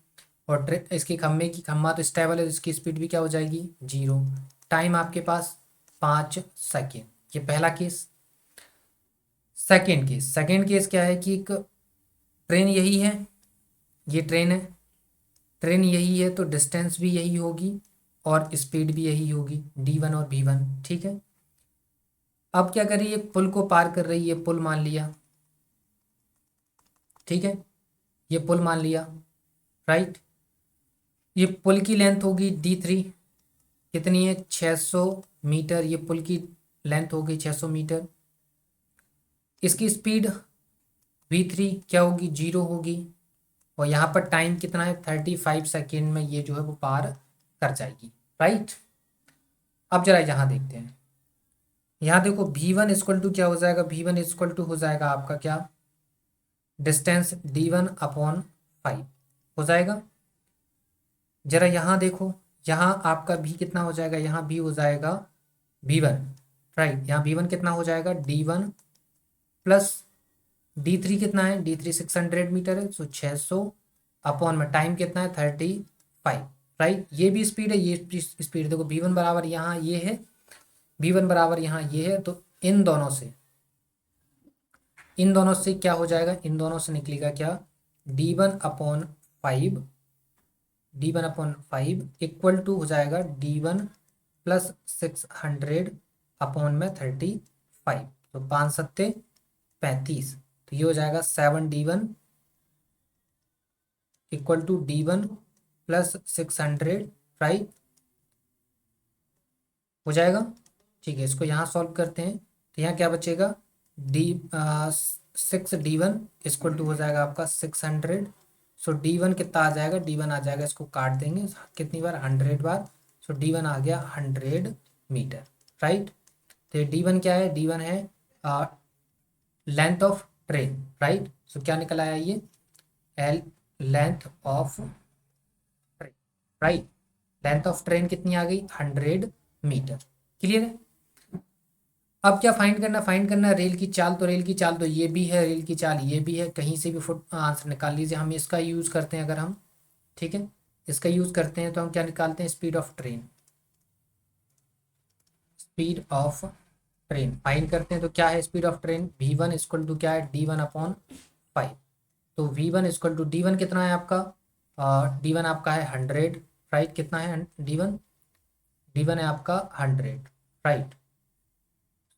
और इसके खम्भे की, खम्मा तो स्टेबल है तो इसकी स्पीड भी क्या हो जाएगी? 0। टाइम आपके पास 5 सेकेंड। ये पहला केस। सेकेंड केस क्या है कि एक ट्रेन यही है, ये ट्रेन है, ट्रेन यही है तो डिस्टेंस भी यही होगी, और स्पीड भी यही होगी d1 और v1, ठीक है। अब क्या कर रही है, पुल को पार कर रही है, पुल मान लिया, ठीक है, ये पुल मान लिया, राइट। ये पुल की लेंथ होगी d3, कितनी है 600 मीटर, ये पुल की लेंथ होगी 600 मीटर। इसकी स्पीड v3 क्या होगी, 0 होगी, और यहाँ पर टाइम कितना है 35 सेकेंड में ये जो है वो पार कर जाएगी, राइट। अब जरा यहाँ देखते हैं, यहाँ देखो v1 इक्वल टू क्या हो जाएगा, v1 इक्वल टू हो जाएगा आपका क्या, डिस्टेंस d1 अपॉन 5 हो जाएगा। जरा यहाँ देखो, यहाँ आपका v कितना हो जाएगा, यहाँ v हो जाएगा v1, राइट। यहाँ v1 कितना हो जाएगा d1 प्लस d3 कितना है, d3 600 मीटर है, सो 600 अपॉन में टाइम कितना है 35, राइट। ये भी स्पीड है, ये स्पीड, देखो v1 बराबर यहाँ ये है, v1 बराबर यहाँ ये है, तो इन दोनों से क्या हो जाएगा, इन दोनों से निकलेगा क्या, d1 अपॉन 5, इक्वल टू हो जाएगा d1 प्लस 600 अपॉन में 35, तो 5 सत्ते 35, तो ये हो जाएगा 7d1 equal to d1 plus 600, right, हो जाएगा, ठीक है। इसको यहाँ सॉल्व करते हैं, तो यहाँ क्या बचेगा, डी 6d1 इक्वल टू हो जाएगा आपका 600, सो d1 कितना आ जाएगा, d1 आ जाएगा, इसको काट देंगे कितनी बार, 100 बार, सो d1 आ गया 100 मीटर, राइट। तो d1 क्या है, d1 है लेंथ ऑफ ट्रेन, राइट। सो क्या निकल आया ये, L length of train, right. Length of train कितनी आ गई, 100 मीटर, क्लियर है। अब क्या फाइंड करना, रेल की चाल, तो रेल की चाल तो ये भी है, रेल की चाल ये भी है, कहीं से भी फुट आंसर निकाल लीजिए। हम इसका यूज करते हैं, अगर हम, ठीक है, इसका यूज करते हैं तो हम क्या निकालते हैं, स्पीड ऑफ ट्रेन, फाइंड करते हैं, तो क्या है speed of train, v1 equal to क्या है, d1 अपॉन 5, तो v1 इक्वल टू d1 कितना है आपका, d1 आपका है 100, राइट, कितना है d1 है आपका 100, राइट।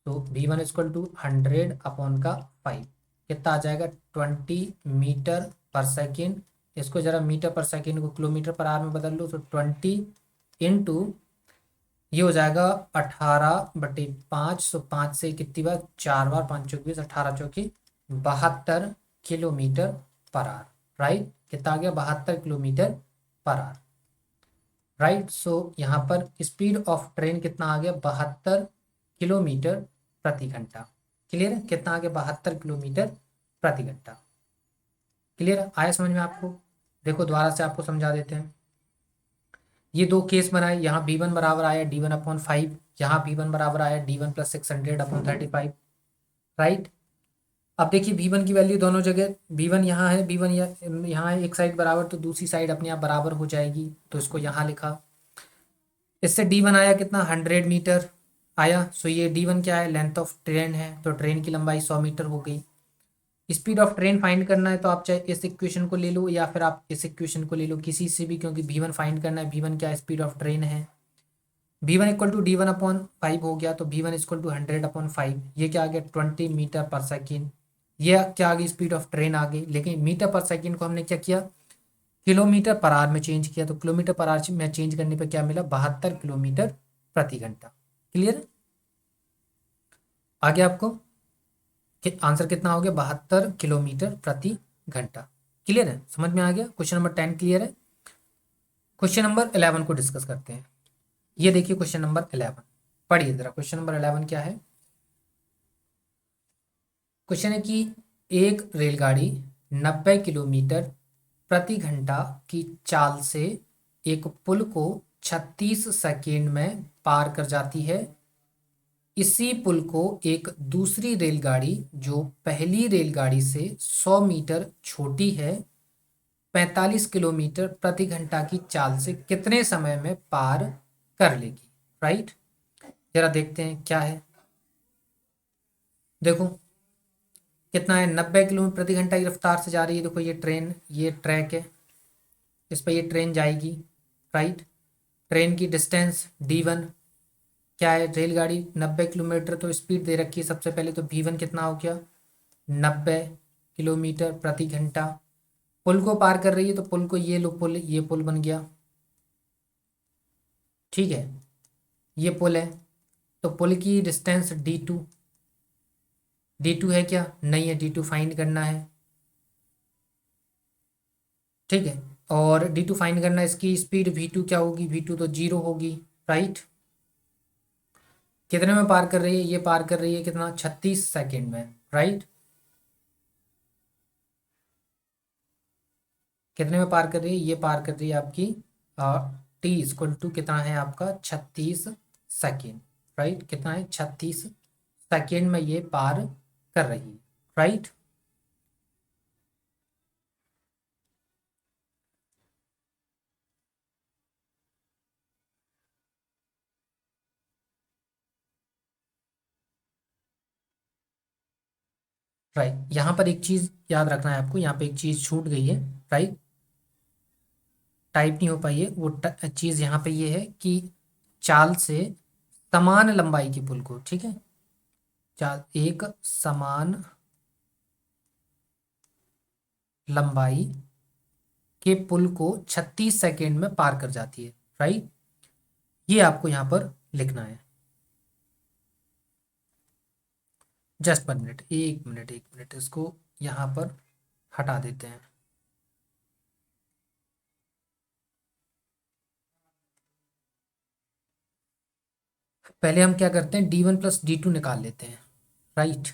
तो v1 इक्वल टू 100 अपॉन का 5 कितना आ जाएगा, 20 मीटर पर सेकेंड। इसको जरा मीटर पर सेकेंड को किलोमीटर पर आवर में बदल लो, तो 20 इंटू ये हो जाएगा 18/5, सो 5 से कितनी बार, 4 बार, 5 चौक 20, 18 चौकी 72 किलोमीटर पर आवर, राइट। कितना आ गया, 72 किलोमीटर पर आवर, राइट। सो यहाँ पर स्पीड ऑफ ट्रेन कितना आ गया, 72 किलोमीटर प्रति घंटा, क्लियर है, कितना आ गया, 72 किलोमीटर प्रति घंटा, क्लियर है, आया समझ में आपको। देखो दोबारा से आपको समझा देते हैं, ये दो केस बनाए, यहाँ v1 बराबर आया d1 अपॉन 5, यहाँ v1 बराबर आया d1 प्लस 600 अपॉन 35, राइट। अब देखिए v1 की वैल्यू दोनों जगह, v1 यहाँ है, v1 यहाँ है, एक साइड बराबर तो दूसरी साइड अपने आप बराबर हो जाएगी, तो इसको यहाँ लिखा। इससे d1 आया कितना, 100 मीटर आया, सो ये d1 क्या है, लेंथ ऑफ ट्रेन है, तो ट्रेन की लंबाई 100 मीटर हो गई। स्पीड ऑफ ट्रेन फाइंड करना है, तो आप चाहे इस इक्वेशन को ले लो या फिर आप इस इक्वेशन को ले लो, किसी से भी, क्योंकि v1 फाइंड करना है, v1 क्या है, स्पीड ऑफ ट्रेन है। v1 equal to d1 upon 5 हो गया, तो v1 इक्वल टू 100 अपॉन 5, ये क्या आ गया 20 मीटर पर सेकेंड, ये क्या आ गई, स्पीड ऑफ ट्रेन आ गई। लेकिन मीटर पर सेकेंड को हमने क्या किया, किलोमीटर पर आवर में चेंज किया, तो किलोमीटर पर आवर में चेंज करने पर क्या मिला, 72 किलोमीटर प्रति घंटा, क्लियर। आगे आपको कि आंसर कितना हो गया, 72 किलोमीटर प्रति घंटा, क्लियर है, समझ में आ गया। क्वेश्चन नंबर 10 क्लियर है। क्वेश्चन नंबर 11 को डिस्कस करते हैं। ये देखिए क्वेश्चन नंबर 11, पढ़िए जरा, क्वेश्चन नंबर 11 क्या है। क्वेश्चन है कि एक रेलगाड़ी 90 किलोमीटर प्रति घंटा की चाल से एक पुल को 36 सेकेंड में पार कर जाती है। इसी पुल को एक दूसरी रेलगाड़ी जो पहली रेलगाड़ी से 100 मीटर छोटी है 45 किलोमीटर प्रति घंटा की चाल से कितने समय में पार कर लेगी, राइट। जरा देखते हैं क्या है, देखो कितना है, 90 किलोमीटर प्रति घंटा की रफ्तार से जा रही है। देखो ये ट्रेन, ये ट्रैक है, इस पर ये ट्रेन जाएगी, राइट। ट्रेन की डिस्टेंस d1 क्या है, रेलगाड़ी 90 किलोमीटर तो स्पीड दे रखी है सबसे पहले, तो v1 कितना हो गया 90 किलोमीटर प्रति घंटा। पुल को पार कर रही है तो पुल को ये लो, पुल, ये पुल बन गया, ठीक है, ये पुल है, तो पुल की डिस्टेंस d2, d2 है क्या, नहीं है, d2 फाइंड करना है, ठीक है, और d2 फाइंड करना है, इसकी स्पीड v2 क्या होगी, v2 तो 0 होगी, राइट। कितने में पार कर रही है, ये पार कर रही है कितना, 36 सेकेंड में, राइट। कितने में पार कर रही है, ये पार कर रही है आपकी t = कितना है आपका 36 सेकेंड, राइट, कितना है 36 सेकेंड में ये पार कर रही है, राइट। राइट, यहाँ पर एक चीज याद रखना है आपको, यहाँ पे एक चीज छूट गई है, राइट, टाइप नहीं हो पाई है वो चीज, यहाँ पे ये है कि चाल से समान लंबाई की पुल को, ठीक है, चाल एक समान लंबाई के पुल को 36 सेकेंड में पार कर जाती है, राइट, ये आपको यहाँ पर लिखना है। जस्ट 1 मिनट, 1 मिनट, 1 मिनट, इसको यहाँ पर हटा देते हैं। पहले हम क्या करते हैं, d1 + d2 निकाल लेते हैं, राइट,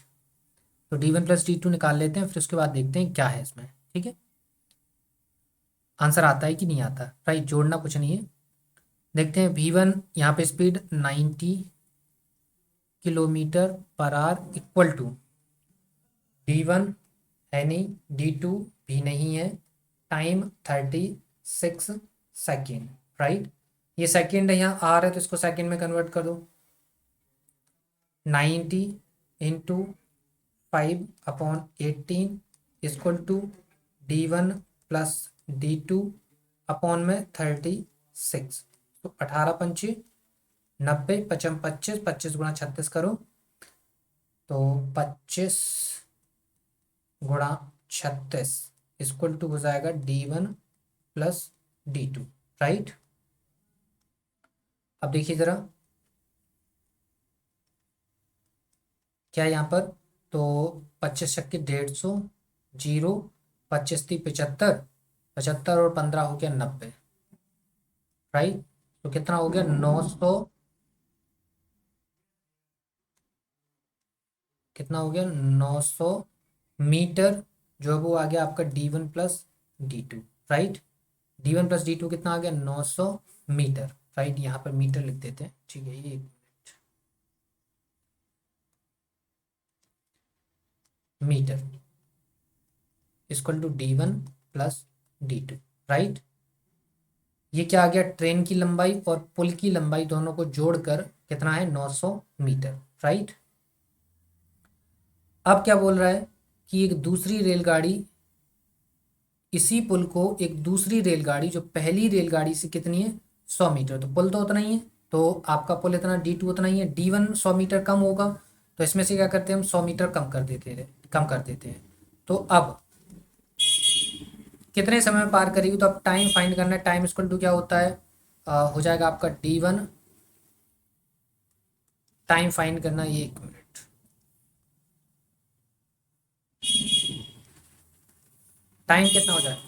तो d1 + d2 निकाल लेते हैं, फिर उसके बाद देखते हैं क्या है इसमें, ठीक है, आंसर आता है कि नहीं आता, राइट, जोड़ना कुछ नहीं है। देखते हैं v1 यहाँ पे speed 90 kilometre per hour equal to d1 है नहीं, d2 भी नहीं है, टाइम 36 सेकेंड, राइट, ये सेकेंड है, यहाँ आर है तो इसको सेकेंड में कन्वर्ट कर दो, 90 × 5/18 d1 + d2 तो 18×5 = 90, 55 25 गुणा 36 करो तो 25 × 36 हो जाएगा d1 + d2, राइट। अब देखिए जरा क्या है यहाँ पर, तो 25×100, 0, 25×3 = 75, 75 और 15 हो गया 90, राइट, तो कितना हो गया 900, कितना हो गया 900 मीटर, जो है वो आ गया आपका d1 + d2, right, d1 + d2 कितना आ गया 900 मीटर, राइट, यहाँ पर मीटर लिख देते हैं, ठीक है, ये मीटर d1 + d2, राइट। ये क्या आ गया, ट्रेन की लंबाई और पुल की लंबाई दोनों को जोड़कर कितना है 900 मीटर, राइट। अब क्या बोल रहा है कि एक दूसरी रेलगाड़ी इसी पुल को, एक दूसरी रेलगाड़ी जो पहली रेलगाड़ी से कितनी है 100 मीटर, तो पुल तो उतना ही है, तो आपका पुल इतना, d2 उतना ही है, d1 100 मीटर कम होगा, तो इसमें से क्या करते हैं हम 100 मीटर कम कर देते हैं, तो अब कितने समय में पार करेगी, तो अब टाइम फाइंड करना है, टाइम इक्वल टू क्या होता है, हो जाएगा आपका d1, टाइम फाइंड करना है, ये 1 मिनट, टाइम कितना हो जाएगा,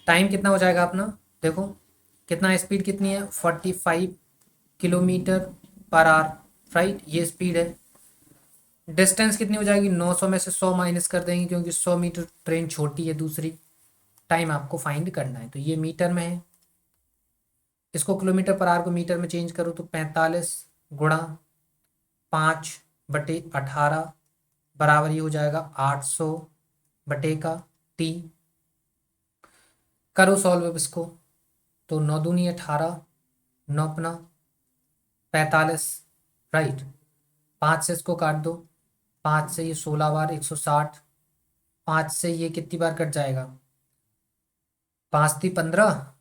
टाइम कितना हो जाएगा अपना, देखो कितना, स्पीड कितनी है 45 किलोमीटर पर आवर, राइट, ये स्पीड है, डिस्टेंस कितनी हो जाएगी 900 में से 100 माइनस कर देंगे क्योंकि 100 मीटर ट्रेन छोटी है दूसरी, टाइम आपको फाइंड करना है, तो ये मीटर में है, इसको किलोमीटर पर आवर को मीटर में चेंज करो तो 45 × 5/18 बराबर ये हो जाएगा 800/t, करो सॉल्व अब इसको, तो 9 दूनी 18, 9×5 = 45, राइट, 5 से इसको काट दो, 5 से ये 16 बार 160, 5 से ये कितनी बार कट जाएगा, 5×3 = 15,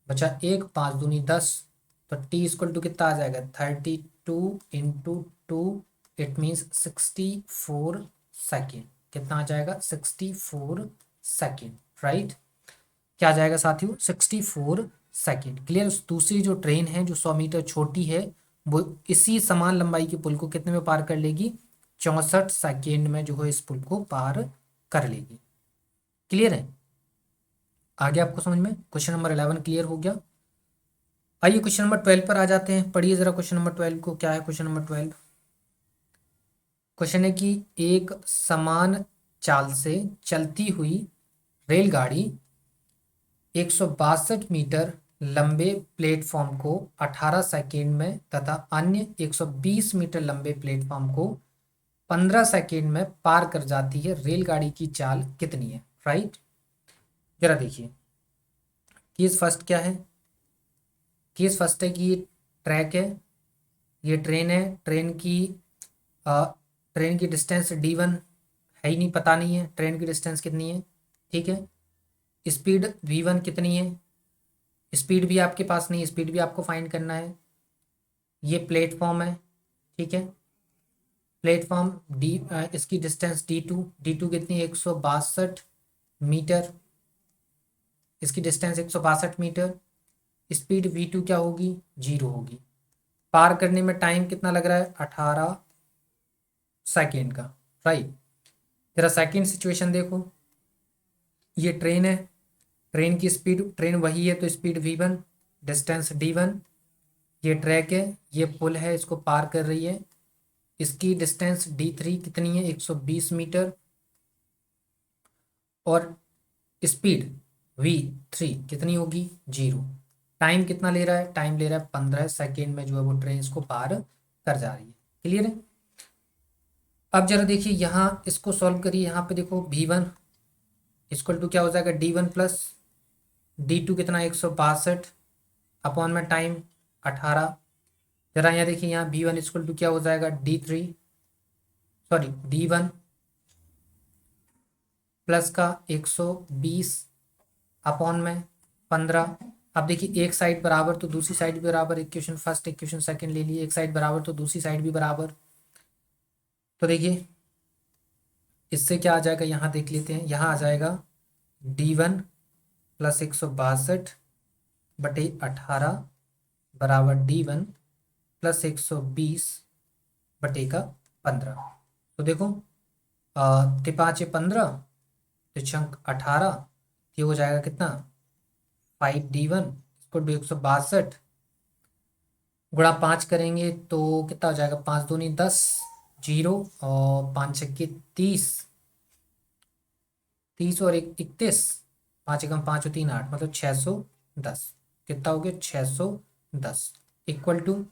बचा एक, 5 दूनी 10, तो टी इक्वल टू कितना आ जाएगा 32 × 2, इट मीन्स 64 सेकेंड। कितना आ जाएगा 64 सेकेंड, राइट। क्या आ जाएगा साथियों 64 सेकेंड। क्लियर। दूसरी जो ट्रेन है जो 100 मीटर छोटी है वो इसी समान लंबाई के पुल को कितने में पार कर लेगी, 64 सेकेंड में जो है इस पुल को पार कर लेगी। क्लियर है, आगे आपको समझ में। क्वेश्चन नंबर 11 क्लियर हो गया। आइए क्वेश्चन नंबर 12 पर आ जाते हैं। पढ़िए जरा क्वेश्चन नंबर 12 को। क्या है क्वेश्चन नंबर 12? क्वेश्चन है कि एक समान चाल से चलती हुई रेलगाड़ी 162 मीटर लंबे प्लेटफॉर्म को 18 सेकेंड में तथा अन्य 120 मीटर लंबे प्लेटफॉर्म को 15 सेकेंड में पार कर जाती है। रेलगाड़ी की चाल कितनी है, राइट। जरा देखिए, केस फर्स्ट क्या है। केस फर्स्ट है कि ये ट्रैक है, ये ट्रेन है, ट्रेन की डिस्टेंस d1 है ही नहीं, पता नहीं है ट्रेन की डिस्टेंस कितनी है। ठीक है, स्पीड v1 कितनी है, स्पीड भी आपके पास नहीं, स्पीड भी आपको फाइंड करना है। ये प्लेटफॉर्म है, ठीक है, प्लेटफॉर्म डी, इसकी डिस्टेंस d2 कितनी है 162 मीटर, इसकी डिस्टेंस 162 मीटर। स्पीड v2 क्या होगी, 0 होगी। पार करने में टाइम कितना लग रहा है, 18 सेकेंड का, राइट। जरा सेकेंड सिचुएशन देखो, ये ट्रेन है, ट्रेन की स्पीड, ट्रेन वही है तो स्पीड v1, डिस्टेंस d1। ये ट्रैक है, ये पुल है, इसको पार कर रही है, इसकी डिस्टेंस d3 कितनी है 120 मीटर, और स्पीड v3 कितनी होगी, 0। टाइम कितना ले रहा है, टाइम ले रहा है 15 सेकेंड में जो है वो ट्रेन इसको पार कर जा रही है। क्लियर है। अब जरा देखिए यहाँ इसको सॉल्व करिए। यहाँ पे देखो v1 इक्वल टू क्या हो जाएगा d1 प्लस d2 कितना 162 अपॉन में टाइम 18। जरा यहाँ देखिए, यहाँ v1 इक्वल टू क्या हो जाएगा d3, सॉरी d1 प्लस का 120 अपॉन में 15। अब देखिए एक साइड बराबर तो दूसरी साइड भी बराबर, इक्वेशन फर्स्ट इक्वेशन सेकंड ले लिए, एक साइड बराबर तो दूसरी साइड भी बराबर। तो देखिए इससे क्या आ जाएगा, यहाँ देख लेते हैं, यहाँ आ जाएगा d1 प्लस 162/18 बराबर d1 प्लस 120/15। तो देखो तिपाचे 15, तिचंक 18, ये हो जाएगा कितना 5d1 इसको 162 गुणा 5 करेंगे तो कितना हो जाएगा, 5 दूनी 10, 0 और 5 छक्के 30, 30 और 31, 5 एकम 5 और 3 8, मतलब 610। कितना हो गया 610 इक्वल टू,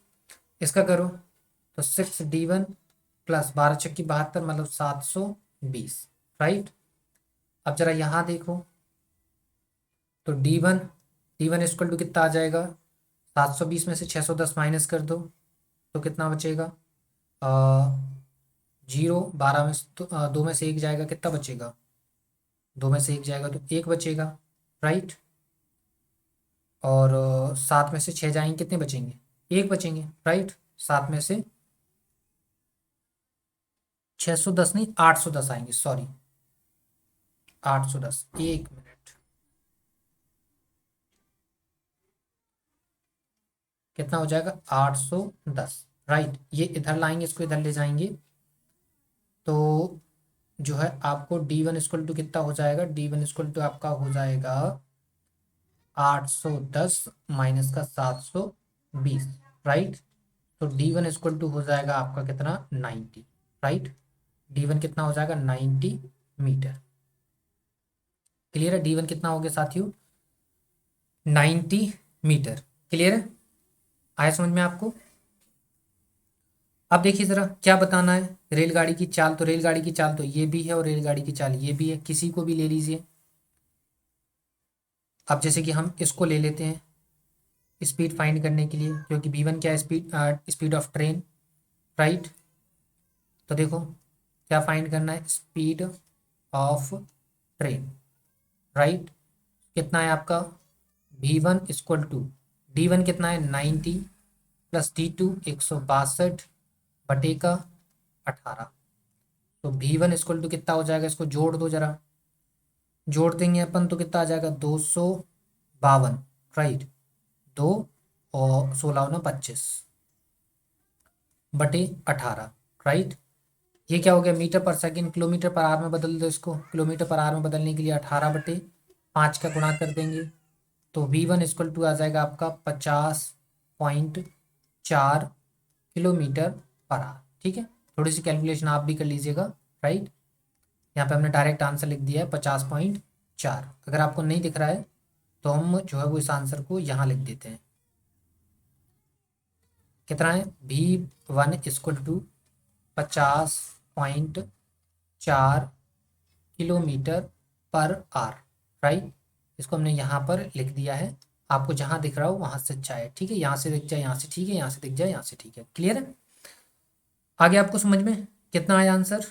इसका करो तो 6d1 प्लस 12 छक्की 72 मतलब 720, राइट। अब जरा यहाँ देखो तो d1 इक्वल टू कितना आ जाएगा, 720 में से 610 माइनस कर दो तो कितना बचेगा, 0, 12 में से तो 2 में से 1 जाएगा, कितना बचेगा, 2 में से 1 जाएगा तो 1 बचेगा, राइट। और 7 में से 6 जाएंगे, कितने बचेंगे, 1 बचेंगे, राइट। 7 में से 610 नहीं 810 आएंगे, सॉरी 810। 1 मिनट, कितना हो जाएगा 810, राइट। ये इधर लाएंगे, इसको इधर ले जाएंगे तो जो है आपको d1 इक्वल टू कितना हो जाएगा, d1 इक्वल टू आपका हो जाएगा 810 माइनस का 720, राइट। तो d1 इक्वल टू हो जाएगा आपका कितना 90, राइट। d1 कितना हो जाएगा 90 मीटर। क्लियर है, d1 कितना हो गया साथियों 90 मीटर। क्लियर है, आया समझ में आपको। अब देखिए जरा क्या बताना है, रेलगाड़ी की चाल, तो रेलगाड़ी की चाल तो ये भी है और रेलगाड़ी की चाल ये भी है, किसी को भी ले लीजिए। अब जैसे कि हम इसको ले लेते हैं स्पीड फाइंड करने के लिए, क्योंकि v1 क्या है, स्पीड ऑफ ट्रेन, राइट। तो देखो क्या फाइंड करना है, स्पीड ऑफ ट्रेन, राइट। कितना है आपका V1 इक्वल टू D1 कितना है 90 प्लस D2 162 बटे का 18। तो V1 इक्वल टू कितना हो जाएगा, इसको जोड़ दो जरा, जोड़ देंगे अपन तो कितना आ जाएगा 252, राइट। 2 और 16 × 9 = 25 बटे 18, राइट। ये क्या हो गया, मीटर पर सेकंड किलोमीटर पर आवर में बदल दो इसको, किलोमीटर पर आवर में बदलने के लिए 18/5 का गुणा कर देंगे। तो V1 इक्वल टू आ जाएगा आपका 50.4 किलोमीटर पर आवर, ठीक है। थोड़ी सी कैलकुलेशन आप भी कर लीजिएगा, राइट। यहाँ पे हमने डायरेक्ट आंसर लिख दिया है 50.4। अगर आपको नहीं दिख रहा है तो हम जो है वो इस आंसर को यहाँ लिख देते हैं। कितना है, V1 equal to 50.4 kilometre per hour, right. इसको हमने यहाँ पर लिख दिया है। आपको जहाँ दिख रहा हो वहाँ से चाहे, ठीक है, यहाँ से दिख जाए यहाँ से ठीक है, यहाँ से दिख जाए यहाँ से ठीक है, क्लियर है। आगे आपको समझ में कितना आया आंसर,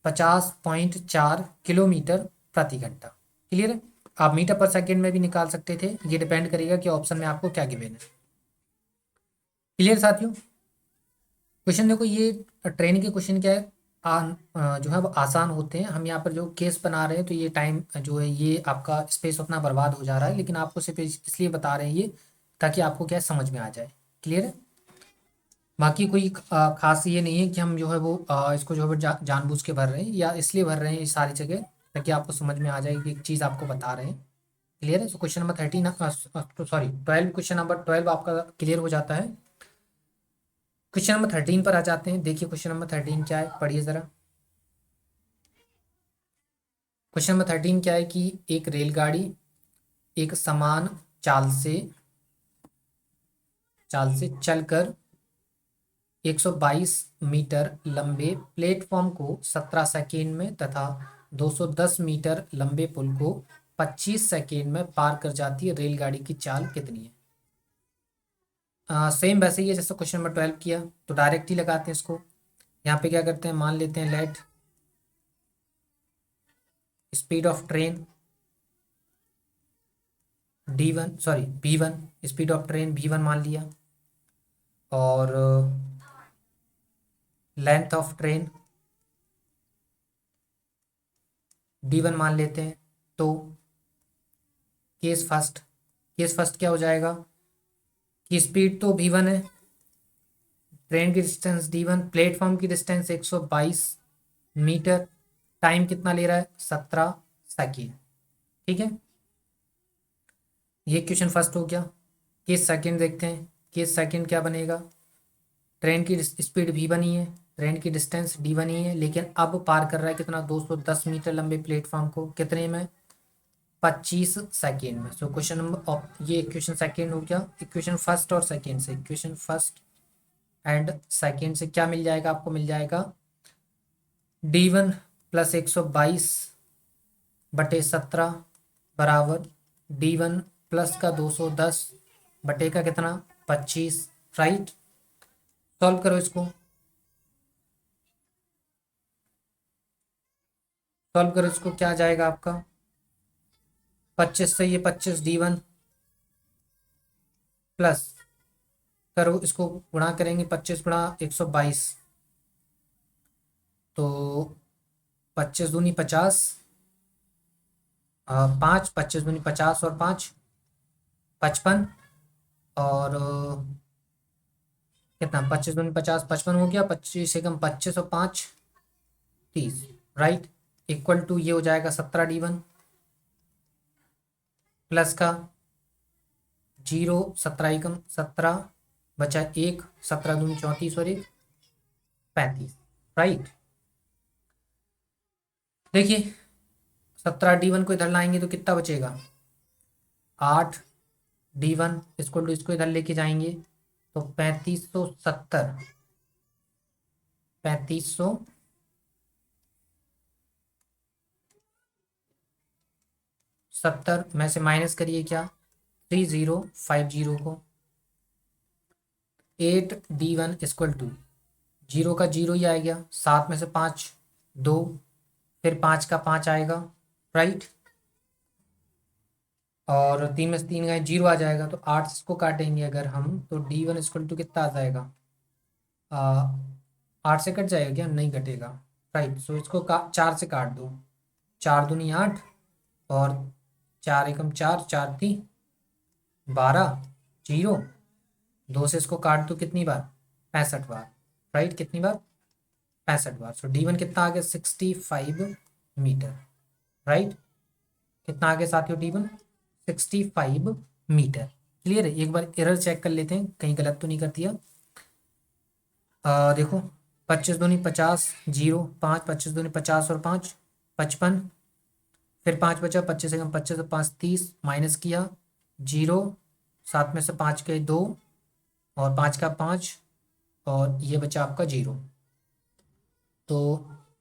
50.4 किलोमीटर प्रति घंटा, क्लियर है। आप मीटर पर सेकेंड में भी निकाल सकते थे, ये डिपेंड करेगा कि ऑप्शन में आपको क्या गिवन है, क्लियर साथियों। क्वेश्चन देखो, ये ट्रेन के क्वेश्चन क्या है, जो है वो आसान होते हैं। हम यहाँ पर जो केस बना रहे हैं तो ये टाइम जो है ये आपका स्पेस अपना बर्बाद हो जा रहा है, लेकिन आपको सिर्फ इसलिए बता रहे हैं ये ताकि आपको क्या समझ में आ जाए, क्लियर है। बाकी कोई खास ये नहीं है कि हम जो है वो इसको जो है वो जानबूझ के भर रहे हैं या इसलिए भर रहे हैं ये सारी जगह ताकि आपको समझ में आ जाए कि एक चीज़ आपको बता रहे हैं, क्लियर है। So question number 13, sorry 12, question number 12 आपका क्लियर हो जाता है। क्वेश्चन नंबर 13 पर आ जाते हैं। देखिए क्वेश्चन नंबर 13 क्या है, पढ़िए ज़रा। क्वेश्चन नंबर 13 क्या है कि एक रेलगाड़ी एक समान चाल से चलकर 122 मीटर लंबे प्लेटफॉर्म को 17 सेकेंड में तथा 210 मीटर लंबे पुल को 25 सेकेंड में पार कर जाती है। रेलगाड़ी की चाल कितनी है। सेम वैसे ही है जैसे क्वेश्चन नंबर 12 किया, तो डायरेक्ट ही लगाते हैं इसको। यहाँ पे क्या करते हैं, मान लेते हैं let speed of train D1, sorry V1, speed of train V1 मान लिया, और लेंथ ऑफ ट्रेन D1 मान लेते हैं। तो केस फर्स्ट क्या हो जाएगा कि स्पीड तो V1 है, ट्रेन की डिस्टेंस D1, प्लेटफॉर्म की डिस्टेंस 122 मीटर, टाइम कितना ले रहा है 17 सेकेंड, ठीक है। ये क्वेश्चन फर्स्ट हो गया। केस सेकंड देखते हैं। केस सेकंड क्या बनेगा, ट्रेन की स्पीड V1 ही है, ट्रेन की डिस्टेंस D1 ही है, लेकिन अब पार कर रहा है कितना 210 मीटर लंबे प्लेटफॉर्म को, कितने में 25 सेकेंड में। सो क्वेश्चन नंबर, ये इक्वेशन सेकेंड हो गया। इक्वेशन फर्स्ट और सेकेंड से, इक्वेशन फर्स्ट एंड सेकेंड से क्या मिल जाएगा, आपको मिल जाएगा D1 प्लस 122/17 बराबर D1 प्लस का 210 बटे का कितना 25, राइट। सॉल्व करो इसको, सॉल्व करो इसको, क्या आ जाएगा आपका 25 से ये 25 D1 प्लस करो इसको गुणा करेंगे 25 गुणा 122, तो 25 दूनी 50, 5, 25 दूनी 50 और 5 55, और कितना 25 दूनी 50 55 हो गया, 25 से कम 25 और 5 30, राइट। इक्वल टू ये हो जाएगा 17 D1 प्लस का 0, 17 एकम 17 बचा 1, 17 दूनी 34 और 1 35, राइट। देखिए 17 D1 को इधर लाएंगे तो कितना बचेगा 8 D1 इसको इधर लेके जाएंगे तो 3570, 3570 में से माइनस करिए क्या 3050 को, 8 D1 इक्वल टू 0 का 0 ही आ गया, 7 में से 5 2, फिर 5 का 5 आएगा, राइट। और 3 में से 3 गए 0 आ जाएगा, तो 8 इसको काटेंगे अगर हम, तो D1 इक्वल टू कितना आ जाएगा, 8 से कट जाएगा क्या, नहीं कटेगा, राइट। सो इसको 4 से काट दो, 4 दूनी 8 और 4 एकम 4, 4 ती 12, 0, 2 से इसको काट दो कितनी बार, 65 बार, राइट, कितनी बार, 65 बार। सो D1 कितना आ गया, 65 मीटर, राइट। कितना आ गया साथियों, D1 65 मीटर। क्लियर है। एक बार एरर चेक कर लेते हैं कहीं गलत तो नहीं कर दिया। देखो 25 दूनी 50, 0, 5, 25 दूनी 50 और 5 55, फिर 5 बचा, 25 से कम 25 और 5 30, माइनस किया 0, 7 में से 5 गए 2 और 5 का 5 और ये बचा आपका 0। तो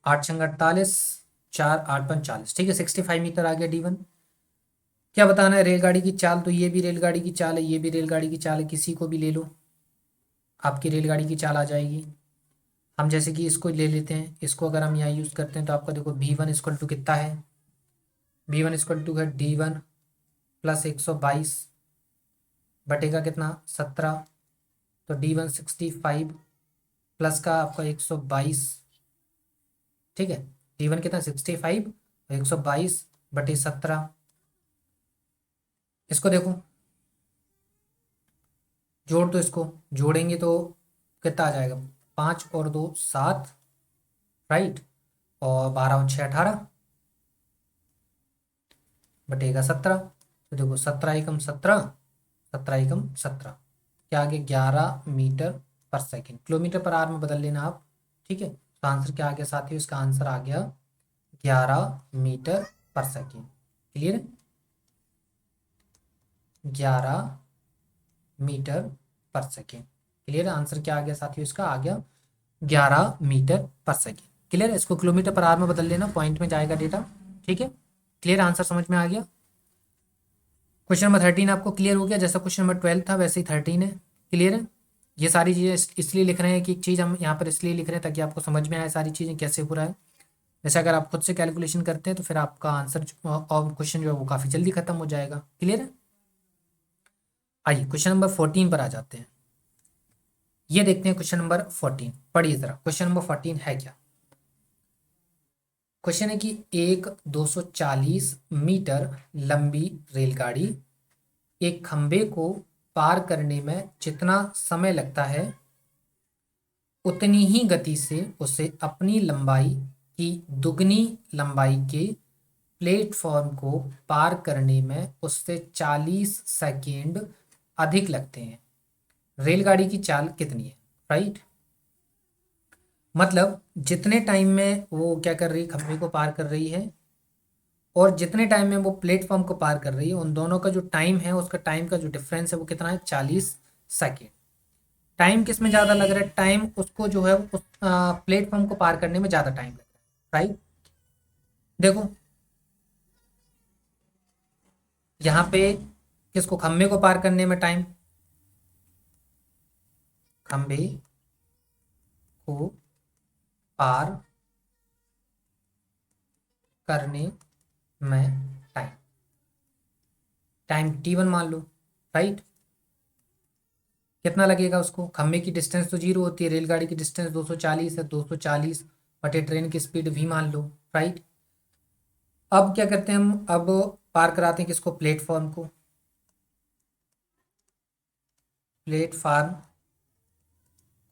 8 छंग 48, 4 8 5 40, ठीक है, 65 मीटर आ गया D1। क्या बताना है, रेलगाड़ी की चाल, तो ये भी रेलगाड़ी की चाल है, ये भी रेलगाड़ी की चाल है, किसी को भी ले लो आपकी रेलगाड़ी की चाल आ जाएगी। हम जैसे कि इसको ले लेते हैं, इसको अगर हम यहाँ यूज़ करते हैं तो आपका देखो V1 इक्वल टू कितना है, V1 इक्वल टू है D1 प्लस 122 बटेगा कितना 17, तो D1 65 प्लस का आपका 122, ठीक है। D1 कितना 65 और 122/17। इसको देखो जोड़ दो, इसको जोड़ेंगे तो कितना आ जाएगा, 5 और 2 7, राइट, और 12 और 6 18 बटेगा 17। तो देखो 17 एकम 17, 17 एकम 17, क्या आ गया 11 मीटर/सेकेंड। किलोमीटर पर आवर में बदल लेना आप, ठीक है। तो आंसर क्या आ गया साथियों, इसका आंसर आ गया 11 मीटर/सेकेंड। क्लियर, 11 मीटर/सेकेंड। क्लियर, आंसर क्या आ गया साथियों, इसका आ गया 11 मीटर/सेकेंड। क्लियर है। इसको किलोमीटर पर आवर में बदल लेना, पॉइंट में जाएगा डेटा, ठीक है। क्लियर, आंसर समझ में आ गया। क्वेश्चन नंबर 13 आपको क्लियर हो गया, जैसा क्वेश्चन नंबर 12 था वैसे ही 13 है। क्लियर है। ये सारी चीज़ें इसलिए लिख रहे हैं कि एक चीज़ हम यहाँ पर इसलिए लिख रहे हैं ताकि आपको समझ में आए सारी चीज़ें कैसे हो रहा है। जैसे अगर आप खुद से कैलकुलेशन करते हैं तो फिर आपका आंसर और क्वेश्चन जो है वो काफ़ी जल्दी खत्म हो जाएगा। क्लियर है। आइए क्वेश्चन नंबर 14 पर आ जाते हैं। ये देखते हैं क्वेश्चन नंबर 14, पढ़िए जरा, क्वेश्चन नंबर 14 है क्या। क्वेश्चन है कि एक 240 मीटर लंबी रेलगाड़ी एक खंबे को पार करने में जितना समय लगता है उतनी ही गति से उसे अपनी लंबाई की दुगनी लंबाई के प्लेटफॉर्म को पार करने में उससे 40 सेकेंड अधिक लगते हैं। रेलगाड़ी की चाल कितनी है, राइट। मतलब जितने टाइम में वो क्या कर रही है, खंबे को पार कर रही है, और जितने टाइम में वो प्लेटफॉर्म को पार कर रही है, उन दोनों का जो टाइम है, उसका टाइम का जो डिफरेंस है वो कितना है, 40 सेकेंड। टाइम किस में ज़्यादा लग रहा है, टाइम उसको जो है उस प्लेटफॉर्म को पार करने में ज़्यादा टाइम लग रहा है, राइट। देखो यहाँ पे किसको, खंबे को पार करने में टाइम, खंबे को पार करने में टाइम, टाइम T1 मान लो, राइट। कितना लगेगा उसको, खंबे की डिस्टेंस तो 0 होती है, रेलगाड़ी की डिस्टेंस 240 है, 240 बटे ट्रेन की स्पीड V मान लो, राइट। अब क्या करते हैं हम, अब पार कराते हैं किसको, प्लेटफॉर्म को, प्लेटफॉर्म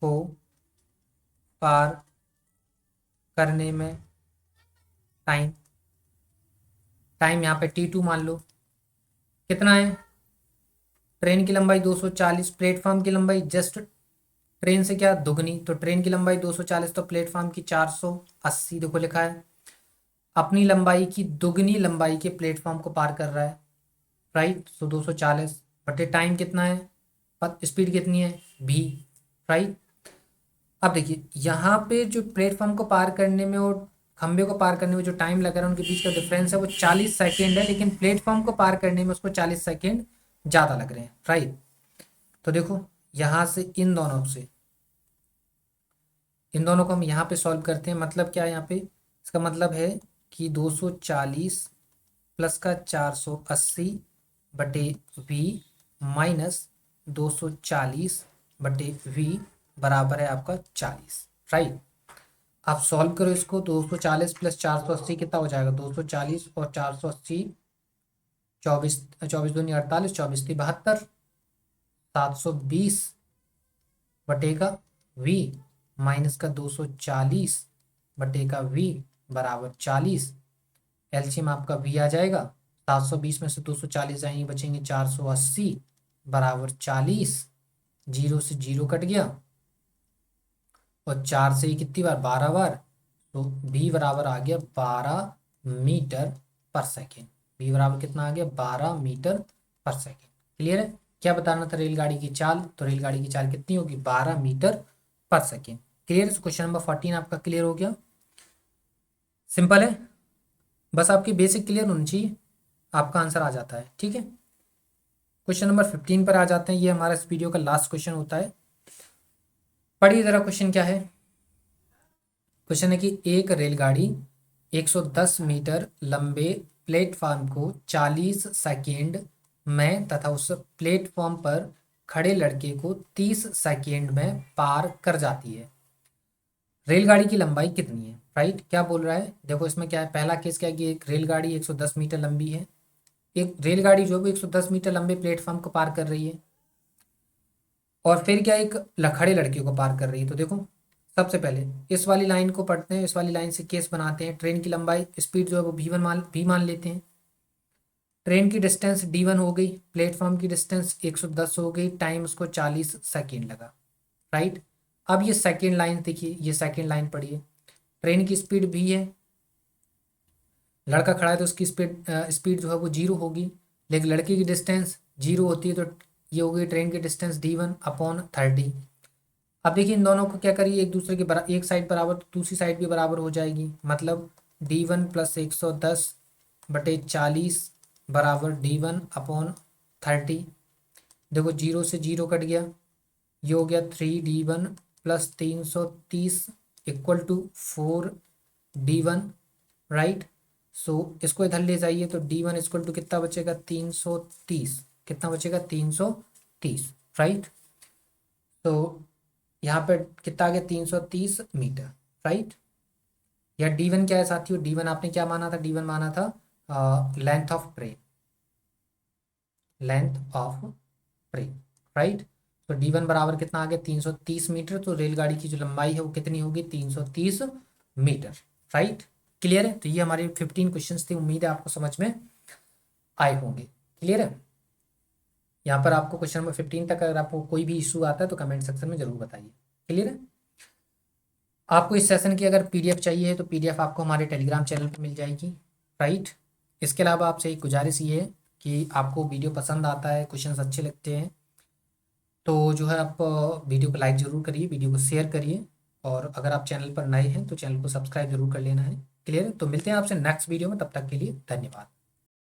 को पार करने में टाइम, टाइम यहाँ पे T2 मान लो। कितना है, ट्रेन की लंबाई 240, प्लेटफॉर्म की लंबाई जस्ट ट्रेन से क्या दुगनी, तो ट्रेन की लंबाई 240 तो प्लेटफॉर्म की 480, देखो लिखा है। अपनी लंबाई की दुगनी लंबाई के प्लेटफॉर्म को पार कर रहा है, राइट। सो 240 बटे टाइम कितना है, स्पीड कितनी है V, राइट। अब देखिए यहाँ पे जो प्लेटफॉर्म को पार करने में और खंबे को पार करने में जो टाइम लग रहा है उनके बीच का डिफरेंस है वो 40 सेकेंड है, लेकिन प्लेटफॉर्म को पार करने में उसको 40 सेकेंड ज़्यादा लग रहे हैं, राइट। तो देखो यहाँ से इन दोनों को हम यहाँ पे सॉल्व करते हैं। मतलब क्या है यहाँ पे, इसका मतलब है कि 240 प्लस का 480 बटे वी माइनस 240 बटे वी बराबर है आपका 40, राइट। आप सॉल्व करो इसको, 240 प्लस 480 कितना हो जाएगा, 240 और 480, 24, 24 दूनी 48, 24 ती 72, 720 बटे का वी माइनस का 240 बटे का वी बराबर 40। एलसीएम आपका वी आ जाएगा, 720 में से 240 जाएंगे, बचेंगे 480 बराबर 40, जीरो से जीरो कट गया और 4 से ही कितनी बार, 12 बार, तो बी बराबर आ गया 12 मीटर पर सेकेंड। बी बराबर कितना आ गया, 12 मीटर पर सेकेंड। क्लियर है। क्या बताना था रेलगाड़ी की चाल, तो रेलगाड़ी की चाल कितनी होगी, 12 मीटर पर सेकेंड। क्लियर है। क्वेश्चन नंबर 14 आपका क्लियर हो गया। सिंपल है, बस आपकी बेसिक क्लियर होनी चाहिए, आपका आंसर आ जाता है। ठीक है। क्वेश्चन नंबर 15 पर आ जाते हैं, ये हमारा इस वीडियो का लास्ट क्वेश्चन होता है। पढ़िए जरा क्वेश्चन क्या है। क्वेश्चन है कि एक रेलगाड़ी 110 मीटर लंबे प्लेटफॉर्म को 40 सेकेंड में तथा उस प्लेटफॉर्म पर खड़े लड़के को 30 सेकेंड में पार कर जाती है। रेलगाड़ी की लंबाई कितनी है, राइट। क्या बोल रहा है, देखो इसमें क्या है, पहला केस क्या है कि एक रेलगाड़ी 110 मीटर लंबी है, एक रेलगाड़ी जो है वो 110 मीटर लंबे प्लेटफॉर्म को पार कर रही है, और फिर क्या एक खड़े लड़के को पार कर रही है। तो देखो सबसे पहले इस वाली लाइन को पढ़ते हैं, इस वाली लाइन से केस बनाते हैं। ट्रेन की लंबाई स्पीड जो है वो भी मान लेते हैं। ट्रेन की डिस्टेंस d1 हो गई, प्लेटफॉर्म की डिस्टेंस 110 हो गई, टाइम उसको 40 सेकेंड लगा, राइट। अब ये सेकेंड लाइन देखिए, ये सेकेंड लाइन पढ़िए। ट्रेन की स्पीड भी है, लड़का खड़ा है तो उसकी स्पीड जो है वो 0 होगी, लेकिन लड़के की डिस्टेंस 0 होती है, तो ये हो गई ट्रेन की डिस्टेंस d1/30। अब देखिए इन दोनों को क्या करिए, एक दूसरे के बराबर, एक साइड बराबर तो दूसरी साइड भी बराबर हो जाएगी, मतलब d1 + 110 बटे 40 बराबर d1/30। देखो 0 से 0 कट गया, ये हो गया 3d1 + 330 = 4d1, राइट। सो इसको इधर ले जाइए तो d1 = कितना बचेगा, 330, कितना बचेगा, 330, राइट। तो यहाँ पे कितना आ गया, 330 मीटर, राइट। या d1 क्या है साथियों, d1 आपने क्या माना था, d1 माना था length of train, length of train, right. तो d1 बराबर कितना आ गया, 330 मीटर। तो रेलगाड़ी की जो लंबाई है वो कितनी होगी, 330 मीटर, राइट। क्लियर है। तो ये हमारे 15 क्वेश्चंस थे, उम्मीद है आपको समझ में आए होंगे। क्लियर है। यहाँ पर आपको क्वेश्चन नंबर 15 तक अगर आपको कोई भी इशू आता है तो कमेंट सेक्शन में जरूर बताइए। क्लियर है। आपको इस सेशन की अगर पीडीएफ चाहिए तो पीडीएफ आपको हमारे टेलीग्राम चैनल पर मिल जाएगी, राइट। इसके अलावा आपसे एक गुजारिश ये है कि आपको वीडियो पसंद आता है, क्वेश्चंस अच्छे लगते हैं, तो जो है आप वीडियो को लाइक ज़रूर करिए, वीडियो को शेयर करिए, और अगर आप चैनल पर नए हैं तो चैनल को सब्सक्राइब जरूर कर लेना है। क्लियर है। तो मिलते हैं आपसे नेक्स्ट वीडियो में, तब तक के लिए धन्यवाद।